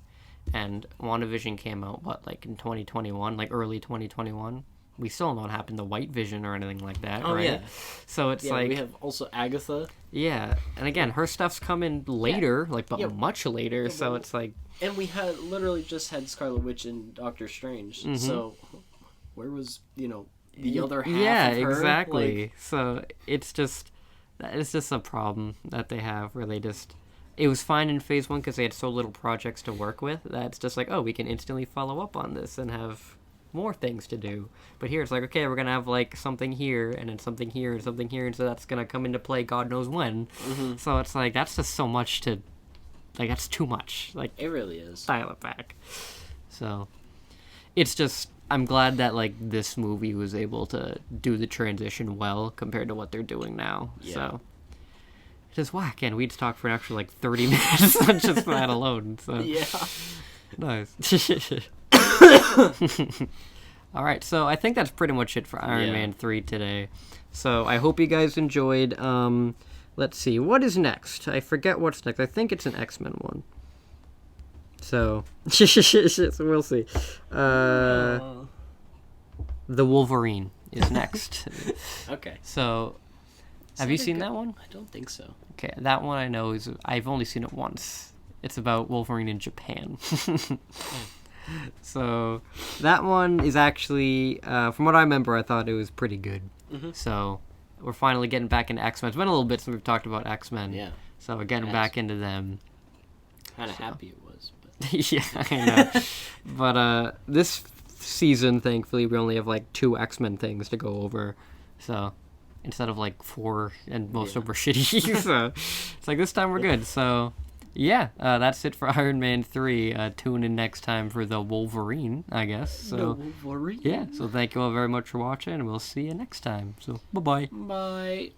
And WandaVision came out, in 2021, like, early 2021? We still don't know what happened to White Vision or anything like that, right? Yeah. So it's like... we have also Agatha. Yeah, and again, her stuff's coming later, much later, so it's like... And we had literally just had Scarlet Witch and Doctor Strange, so where was, the other half of her? Yeah, exactly. So it's just a problem that they have where they just... It was fine in Phase 1 because they had so little projects to work with that it's just like, oh, we can instantly follow up on this and have more things to do. But here it's like, okay, we're going to have like something here and then something here and something here, and so that's going to come into play God knows when. So it's like, that's just so much to... Like, that's too much. Like, it really is. Dial it back. So, it's just... I'm glad that, like, this movie was able to do the transition well compared to what they're doing now. Yeah. So, just whack. And we'd talk for an extra, 30 minutes on just that alone. So. Yeah. Nice. All right, so I think that's pretty much it for Iron Man 3 today. So, I hope you guys enjoyed. Let's see. What is next? I forget what's next. I think it's an X-Men one. So, we'll see. The Wolverine is next. Okay. So, have you seen that one? I don't think so. Okay, that one I know is... I've only seen it once. It's about Wolverine in Japan. So, that one is actually... from what I remember, I thought it was pretty good. So, we're finally getting back into X-Men. It's been a little bit since we've talked about X-Men. Yeah. So, we're getting back into them. Kind of happy it was. Yeah, I know. But this season, thankfully, we only have 2 X-Men things to go over. So instead of 4, and most of them were shitty. So it's like this time we're good. So yeah, that's it for Iron Man 3. Tune in next time for the Wolverine, I guess. So the Wolverine. Yeah. So thank you all very much for watching, and we'll see you next time. So bye-bye. Bye.